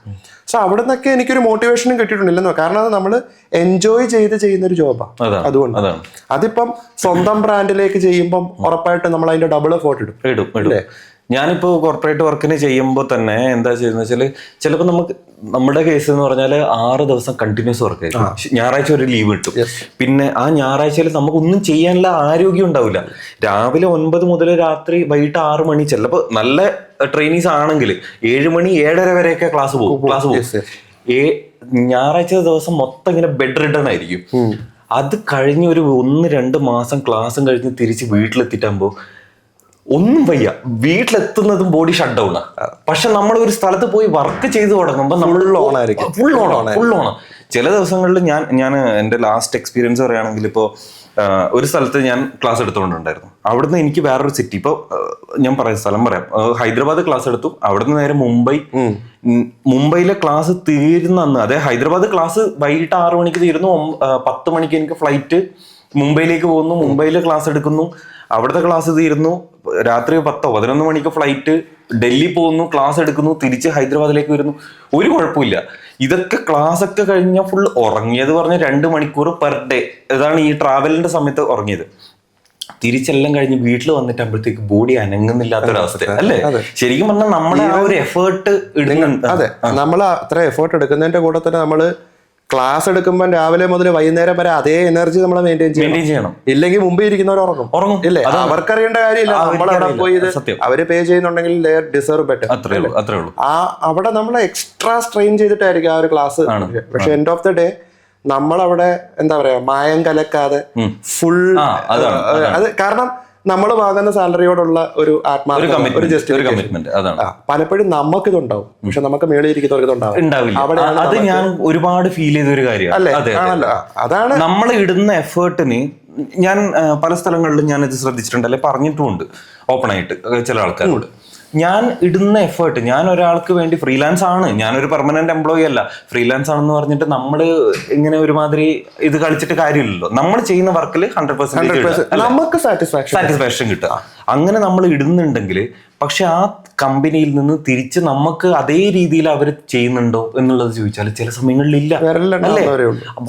സോ അവിടെ നിന്നൊക്കെ എനിക്കൊരു മോട്ടിവേഷനും കിട്ടിയിട്ടുണ്ടില്ലെന്നോ. കാരണം അത് നമ്മൾ എൻജോയ് ചെയ്ത് ചെയ്യുന്നൊരു ജോബാണ്. അതുകൊണ്ട് അതിപ്പം സ്വന്തം ബ്രാൻഡിലേക്ക് ചെയ്യുമ്പം ഉറപ്പായിട്ട് നമ്മൾ അതിന്റെ ഡബിൾ എഫോർട്ട് ഇടും അല്ലേ. ഞാനിപ്പോ കോർപ്പറേറ്റ് വർക്കിന് ചെയ്യുമ്പോൾ തന്നെ എന്താ ചെയ്യുന്നത് വെച്ചാല് ചിലപ്പോൾ നമ്മുടെ കേസ് എന്ന് പറഞ്ഞാൽ 6 ദിവസം കണ്ടിന്യൂസ് വർക്ക് ആയിരിക്കും. ഞായറാഴ്ച ഒരു ലീവ് കിട്ടും. പിന്നെ ആ ഞായറാഴ്ചയിൽ നമുക്കൊന്നും ചെയ്യാനുള്ള ആരോഗ്യം ഉണ്ടാവില്ല. രാവിലെ 9 മുതൽ രാത്രി വൈകിട്ട് 6 മണി, ചിലപ്പോൾ നല്ല ട്രെയിനീസ് ആണെങ്കിൽ 7 മണി 7:30 വരെയൊക്കെ ക്ലാസ് പോകും. ഞായറാഴ്ച ദിവസം മൊത്തം ഇങ്ങനെ ബെഡ് റിട്ടേൺ ആയിരിക്കും. അത് കഴിഞ്ഞ് ഒരു 1-2 മാസം ക്ലാസ്സും കഴിഞ്ഞ് തിരിച്ച് വീട്ടിലെത്തിട്ടാകുമ്പോൾ ഒന്നും വയ്യ. വീട്ടിലെത്തുന്നതും ബോഡി ഷട്ട് ഡൗൺ. പക്ഷെ നമ്മൾ ഒരു സ്ഥലത്ത് പോയി വർക്ക് ചെയ്ത് തുടങ്ങുമ്പോൾ നമ്മൾ ഫുൾ ഓണം. ചില ദിവസങ്ങളിൽ ഞാൻ എൻ്റെ ലാസ്റ്റ് എക്സ്പീരിയൻസ് പറയുകയാണെങ്കിൽ ഇപ്പോൾ ഒരു സ്ഥലത്ത് ഞാൻ ക്ലാസ് എടുത്തുകൊണ്ടുണ്ടായിരുന്നു. അവിടുന്ന് എനിക്ക് വേറൊരു സിറ്റി, ഇപ്പോൾ ഞാൻ സ്ഥലം പറയാം, ഹൈദരാബാദ് ക്ലാസ് എടുത്തു. അവിടുന്ന് നേരെ മുംബൈയിലെ ക്ലാസ് തീരുന്ന അന്ന്, അതെ ഹൈദരാബാദ് ക്ലാസ് വൈകിട്ട് 6 മണിക്ക് തീരുന്നു. 10 മണിക്ക് എനിക്ക് ഫ്ലൈറ്റ് മുംബൈയിലേക്ക് പോകുന്നു. മുംബൈയിൽ ക്ലാസ് എടുക്കുന്നു. അവിടുത്തെ ക്ലാസ് തീരുന്നു. രാത്രി 10-11 മണിക്ക് ഫ്ലൈറ്റ് ഡൽഹി പോകുന്നു, ക്ലാസ് എടുക്കുന്നു, തിരിച്ച് ഹൈദരാബാദിലേക്ക് വരുന്നു. ഒരു കുഴപ്പമില്ല. ഇതൊക്കെ ക്ലാസ് ഒക്കെ കഴിഞ്ഞാൽ ഫുൾ ഉറങ്ങിയത് പറഞ്ഞ 2 മണിക്കൂർ പെർ ഡേ. ഇതാണ് ഈ ട്രാവലിന്റെ സമയത്ത് ഉറങ്ങിയത്. തിരിച്ചെല്ലാം കഴിഞ്ഞ് വീട്ടിൽ വന്നിട്ടാകുമ്പോഴത്തേക്ക് ബോഡി അനങ്ങുന്നില്ലാത്തൊരവസ്ഥ അല്ലേ? ശരിക്കും പറഞ്ഞാൽ നമ്മുടെ ആ ഒരു എഫേർട്ട് ഇടുന്നുണ്ട്. അതെ, നമ്മൾ അത്ര എഫേർട്ട് എടുക്കുന്നതിന്റെ കൂടെ തന്നെ നമ്മള് ക്ലാസ് എടുക്കുമ്പോൾ രാവിലെ മുതൽ വൈകുന്നേരം വരെ അതേ എനർജി നമ്മൾ മെയിൻറ്റെയിൻ ചെയ്യണം. ഇല്ലെങ്കിൽ മുമ്പേ ഇരിക്കുന്നവർ ഉറങ്ങും ഇല്ലേ? അവർക്കറിയേണ്ട കാര്യമില്ല. നമ്മളവിടെ പോയി അവര് പേ ചെയ്യുന്നുണ്ടെങ്കിൽ ഡിസേർവ് ബെറ്റർ. അവിടെ നമ്മൾ എക്സ്ട്രാ സ്ട്രെയിൻ ചെയ്തിട്ടായിരിക്കും ആ ഒരു ക്ലാസ്. പക്ഷെ എൻഡ് ഓഫ് ദ ഡേ നമ്മളവിടെ എന്താ പറയാ, മായം കലക്കാതെ ഫുൾ അത് കാരണം നമ്മൾ വാങ്ങുന്ന സാലറിയോടുള്ള ഒരു ആത്മാർത്ഥ, ഒരു ജസ്റ്റിഫിക്കേഷൻ. പലപ്പോഴും നമുക്കിതുണ്ടാവും, പക്ഷെ നമുക്ക് മേളിൽ ഇരിക്കുന്നവർക്ക് ഇതുണ്ടാവില്ല. അത് ഞാൻ ഒരുപാട് ഫീൽ ചെയ്ത ഒരു കാര്യമാണ്. അതാണ് നമ്മൾ ഇടുന്ന എഫേർട്ടിന്. ഞാൻ പല സ്ഥലങ്ങളിലും ഞാൻ ഇത് ശ്രദ്ധിച്ചിട്ടുണ്ട്, അല്ലെ പറഞ്ഞിട്ടുമുണ്ട് ഓപ്പൺ ആയിട്ട് ചില ആൾക്കാരോട്. ഞാൻ ഇടുന്ന എഫേർട്ട്, ഞാൻ ഒരാൾക്ക് വേണ്ടി ഫ്രീലാൻസ് ആണ്, ഞാനൊരു പെർമനന്റ് എംപ്ലോയി അല്ല, ഫ്രീലാൻസ് ആണെന്ന് പറഞ്ഞിട്ട് നമ്മൾ ഇങ്ങനെ ഒരുമാതിരി ഇത് കളിച്ചിട്ട് കാര്യമില്ലല്ലോ. നമ്മൾ ചെയ്യുന്ന വർക്കിൽ 100% നമുക്ക് സാറ്റിസ്ഫാക്ഷൻ കിട്ടുക. അങ്ങനെ നമ്മൾ ഇടുന്നുണ്ടെങ്കിൽ പക്ഷെ ആ കമ്പനിയിൽ നിന്ന് തിരിച്ച് നമുക്ക് അതേ രീതിയിൽ അവർ ചെയ്യുന്നുണ്ടോ എന്നുള്ളത് ചോദിച്ചാൽ ചില സമയങ്ങളിൽ ഇല്ല.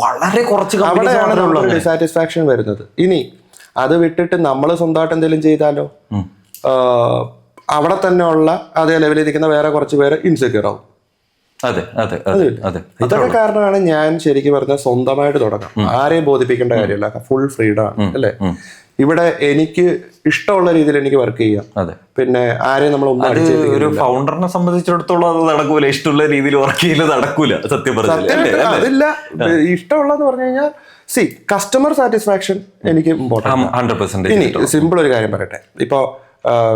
വളരെ കുറച്ച് ഡിസാറ്റിസ്ഫാക്ഷൻ വരുന്നത്. ഇനി അത് വിട്ടിട്ട് നമ്മൾ സ്വന്തമായിട്ട് എന്തെങ്കിലും ചെയ്താലോ, അവിടെ തന്നെ ഉള്ള അതേ ലെവലിൽ ഇരിക്കുന്ന വേറെ കുറച്ച് പേര് ഇൻസെക്യൂർ ആവും. ഇതൊക്കെ കാരണമാണ് ഞാൻ ശരിക്കും പറഞ്ഞാൽ സ്വന്തമായിട്ട് തുടങ്ങാം. ആരെയും ബോധിപ്പിക്കേണ്ട കാര്യമില്ല, ഫുൾ ഫ്രീഡം ആണ് അല്ലേ? ഇവിടെ എനിക്ക് ഇഷ്ടമുള്ള രീതിയിൽ എനിക്ക് വർക്ക് ചെയ്യാം. പിന്നെ ആരെയും നമ്മൾ ഒരു ഫൗണ്ടറിനെ സംബന്ധിച്ചിടത്തോളം അത് നടക്കൂല. ഇഷ്ടമുള്ള രീതിയിൽ വർക്ക് ചെയ്യല് നടക്കൂല. സത്യം അതില്ല. ഇഷ്ടമുള്ളതെന്ന് പറഞ്ഞു കഴിഞ്ഞാൽ കസ്റ്റമർ സാറ്റിസ്ഫാക്ഷൻ എനിക്ക് ഇമ്പോർട്ടന്റ് 100%. ഇനി സിമ്പിൾ ഒരു കാര്യം പറയട്ടെ. ഇപ്പൊ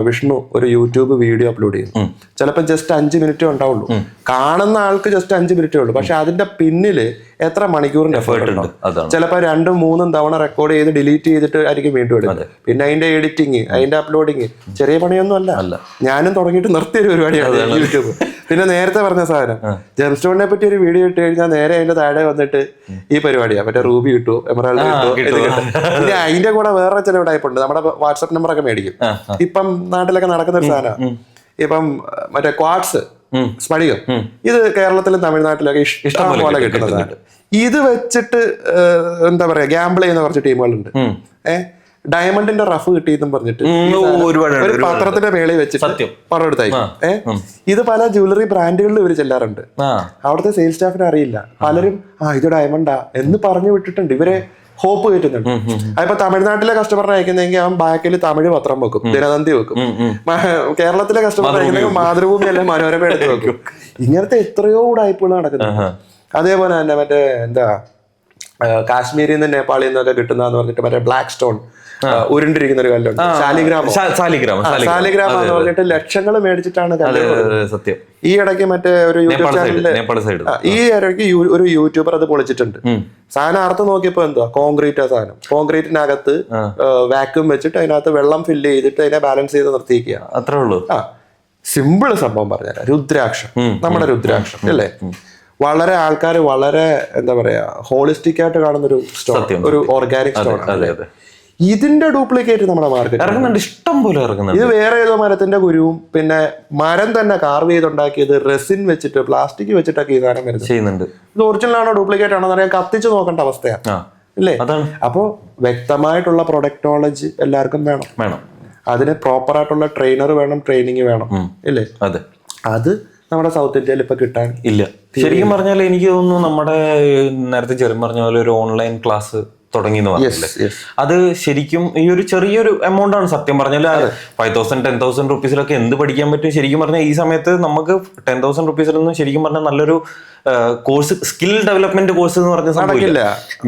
വിഷ്ണു ഒരു യൂട്യൂബ് വീഡിയോ അപ്ലോഡ് ചെയ്യുന്നു. ചിലപ്പോൾ ജസ്റ്റ് 5 മിനിറ്റേ ഉണ്ടാവുള്ളൂ. കാണുന്ന ആൾക്ക് ജസ്റ്റ് 5 മിനിറ്റേ ഉള്ളൂ. പക്ഷെ അതിന്റെ പിന്നില് എത്ര മണിക്കൂറിന്റെ എഫേർട്ട് ഉണ്ട്. ചിലപ്പോൾ 2-3 തവണ റെക്കോർഡ് ചെയ്ത് ഡിലീറ്റ് ചെയ്തിട്ട് ആയിരിക്കും വീണ്ടും എടുക്കുന്നത്. പിന്നെ അതിന്റെ എഡിറ്റിങ്, അതിന്റെ അപ്ലോഡിങ് ചെറിയ പണിയൊന്നും അല്ല. ഞാനും തുടങ്ങിയിട്ട് നിർത്തിയൊരു പരിപാടിയാണ് യൂട്യൂബ്. പിന്നെ നേരത്തെ പറഞ്ഞ സാധനം ജെംസ്റ്റോണിനെ പറ്റി ഒരു വീഡിയോ ഇട്ട് കഴിഞ്ഞാൽ നേരെ അതിന്റെ താഴെ വന്നിട്ട് ഈ പരിപാടിയാ, മറ്റേ റൂബി കിട്ടുമോ, എമറാൾഡ് കിട്ടുമോ. പിന്നെ അതിന്റെ കൂടെ വേറെ ചില ടൈപ്പ് ഉണ്ട്. നമ്മുടെ വാട്സ്ആപ്പ് നമ്പർ ഒക്കെ മേടിക്കും. ഇപ്പം നാട്ടിലൊക്കെ നടക്കുന്ന ഒരു സാധനമാണ്. ഇപ്പം മറ്റേ ക്വാഡ്സ്, സ്പടികം, ഇത് കേരളത്തിലും തമിഴ്നാട്ടിലൊക്കെ ഇഷ്ടം പോലെ കിട്ടുന്നതാണ്. ഇത് വെച്ചിട്ട് എന്താ പറയാ, ഗാംബിൾ ചെയ്യുന്ന കുറച്ച് ടീമുകളുണ്ട്. ഡയമണ്ടിന്റെ റഫ് കിട്ടിയെന്നും പറഞ്ഞിട്ട് ഒരു പത്രത്തിന്റെ മേളിൽ വെച്ചിട്ട് പണം എടുത്തായിരിക്കും. ഇത് പല ജ്വല്ലറി ബ്രാൻഡുകളിൽ ഇവർ ചെല്ലാറുണ്ട്. അവിടുത്തെ സെയിൽസ് സ്റ്റാഫിന് അറിയില്ല. പലരും ഇത് ഡയമണ്ടാ എന്ന് പറഞ്ഞു വിട്ടിട്ടുണ്ട്. ഇവരെ ഹോപ്പ് കയറ്റുന്നുണ്ട്. അതിപ്പോ തമിഴ്നാട്ടിലെ കസ്റ്റമറിനെ അയക്കുന്നെങ്കിൽ അവൻ ബാക്കിൽ തമിഴ് പത്രം വെക്കും, ദിനതന്തി വെക്കും. കേരളത്തിലെ കസ്റ്റമർ അയക്കുന്നെങ്കിൽ മാതൃഭൂമി അല്ലെ മനോരമ എടുത്ത് വെക്കും. ഇങ്ങനത്തെ എത്രയോ ഉടായ്പകൾ നടക്കുന്നുണ്ട്. അതേപോലെ തന്നെ മറ്റേ എന്താ കാശ്മീരിൽ നിന്ന് നേപ്പാളിൽ നിന്നൊക്കെ കിട്ടുന്നതെന്ന് പറഞ്ഞിട്ട് മറ്റേ ബ്ലാക്ക് സ്റ്റോൺ ഉരുണ്ടിരിക്കുന്ന ഒരു കല്ലുണ്ട്, സാലിഗ്രാമ എന്ന് പറഞ്ഞിട്ട് ലക്ഷങ്ങൾ മേടിച്ചിട്ടാണ് സത്യം. ഈ ഇടയ്ക്ക് മറ്റേ ഒരു യൂട്യൂബ് ചാനലില് ഈ ഇടയ്ക്ക് ഒരു യൂട്യൂബർ അത് പൊളിച്ചിട്ടുണ്ട്. സാധനം അർത്ഥം നോക്കിയപ്പോ എന്തുവാ, കോൺക്രീറ്റ് സാധനം. കോൺക്രീറ്റിനകത്ത് വാക്യൂം വെച്ചിട്ട് അതിനകത്ത് വെള്ളം ഫില്ല് ചെയ്തിട്ട് അതിനെ ബാലൻസ് ചെയ്ത് നിർത്തിയിരിക്കുക. അത്രേ ഉള്ളൂ. സിമ്പിൾ സംഭവം പറഞ്ഞുതരാം. രുദ്രാക്ഷം, നമ്മുടെ രുദ്രാക്ഷം അല്ലേ, വളരെ ആൾക്കാർ വളരെ എന്താ പറയാ ഹോളിസ്റ്റിക് ആയിട്ട് കാണുന്ന ഒരു സ്റ്റോൺ, ഒരു ഓർഗാനിക് സ്റ്റോൺ. ഇതിന്റെ ഡ്യൂപ്ലിക്കേറ്റ് നമ്മുടെ മാർക്കറ്റ് ഇഷ്ടം പോലെ ഇറങ്ങുന്നുണ്ട്. ഇത് വേറെ ഏതോ മരത്തിന്റെ കുരുവും പിന്നെ മരം തന്നെ കാർവ് ചെയ്തുണ്ടാക്കിയത് റെസിൻ വെച്ചിട്ട് പ്ലാസ്റ്റിക് വെച്ചിട്ടൊക്കെ ഈ സാധനം വരുന്നുണ്ട്. ഇത് ഒറിജിനൽ ആണോ ഡ്യൂപ്ലിക്കേറ്റ് ആണോ എന്നറിയാൻ കത്തിച്ച് നോക്കേണ്ട അവസ്ഥയാണ് അല്ലേ? അപ്പോ വ്യക്തമായിട്ടുള്ള പ്രൊഡക്റ്റ് നോളജ് എല്ലാവർക്കും വേണം. അതിന് പ്രോപ്പർ ആയിട്ടുള്ള ട്രെയിനർ വേണം, ട്രെയിനിങ് വേണം, ഇല്ലേ? അതെ. അത് നമ്മുടെ സൗത്ത് ഇന്ത്യയിൽ ഇപ്പൊ കിട്ടാൻ ഇല്ല. ശരിക്കും പറഞ്ഞാൽ എനിക്ക് തോന്നുന്നു നമ്മുടെ നേരത്തെ ചെറിയ പറഞ്ഞ പോലെ ഒരു ഓൺലൈൻ ക്ലാസ് തുടങ്ങി എന്ന് പറഞ്ഞില്ലേ, അത് ശരിക്കും ഈ ഒരു ചെറിയൊരു എമൗണ്ട് ആണ് സത്യം പറഞ്ഞാൽ. 5,000 10,000 റുപ്പീസിലൊക്കെ എന്ത് പഠിക്കാൻ പറ്റും? ശരിക്കും പറഞ്ഞാൽ ഈ സമയത്ത് നമുക്ക് 10,000 റുപ്പീസിലൊന്നും ശരിക്കും പറഞ്ഞാൽ നല്ലൊരു കോഴ്സ്, സ്കിൽ ഡെവലപ്മെന്റ് കോഴ്സ് എന്ന് പറഞ്ഞ സംഭവമില്ല.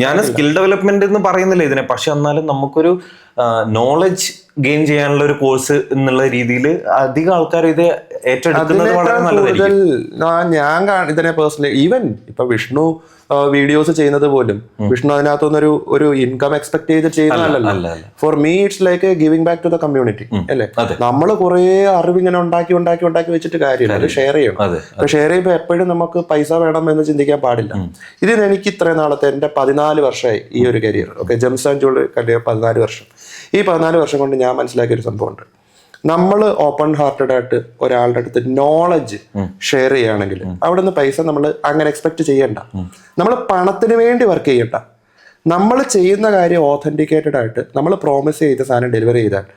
ഞാൻ സ്കിൽ ഡെവലപ്മെന്റ് എന്ന് പറയുന്നില്ല ഇതിനെ, പക്ഷെ എന്നാലും നമുക്കൊരു നോളജ് ഗെയിൻ ചെയ്യാനുള്ള ഒരു കോഴ്സ് എന്നുള്ള രീതിയിൽ അധികം ആൾക്കാർ ഇത് ഏറ്റെടുക്കുന്നത് വളരെ നല്ലതായിരിക്കും. ഞാൻ ഇതിനെ പേഴ്സണലി, ഈവൻ ഇപ്പൊ വിഷ്ണു വീഡിയോസ് ചെയ്യുന്നത് പോലും വിഷ്ണു അതിനകത്തുനിന്നൊരു ഒരു ഇൻകം എക്സ്പെക്ട് ചെയ്ത് ചെയ്യുന്നതല്ലല്ലോ. For me it's like giving back to the community, അല്ലേ? നമ്മൾ കുറെ അറിവ് ഇങ്ങനെ ഉണ്ടാക്കി വെച്ചിട്ട് കാര്യമില്ല, അത് ഷെയർ ചെയ്യണം. അപ്പൊ ഷെയർ ചെയ്യുമ്പോൾ എപ്പോഴും നമുക്ക് പൈസ വേണം എന്ന് ചിന്തിക്കാൻ പാടില്ല. ഇതിന് എനിക്ക് ഇത്രയും നാളത്തെ എന്റെ 14 വർഷമായി ഈ ഒരു career. Okay, Gems and jewellery career 14 വർഷം. ഈ 14 വർഷം കൊണ്ട് ഞാൻ മനസ്സിലാക്കിയ ഒരു സംഭവമുണ്ട്. നമ്മൾ ഓപ്പൺ ഹാർട്ടഡ് ആയിട്ട് ഒരാളുടെ അടുത്ത് നോളജ് ഷെയർ ചെയ്യുകയാണെങ്കിൽ അവിടെ നിന്ന് പൈസ നമ്മൾ അങ്ങനെ എക്സ്പെക്ട് ചെയ്യണ്ട. നമ്മൾ പണത്തിന് വേണ്ടി വർക്ക് ചെയ്യണ്ട. നമ്മൾ ചെയ്യുന്ന കാര്യം ഓതന്റിക്കേറ്റഡ് ആയിട്ട് നമ്മൾ പ്രോമിസ് ചെയ്ത സാധനം ഡെലിവറി ചെയ്താൽ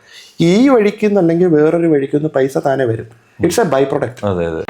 ഈ വഴിക്കുന്ന് അല്ലെങ്കിൽ വേറൊരു വഴിക്കുന്ന് പൈസ താനെ വരും. It's a by product. അതെ അതെ.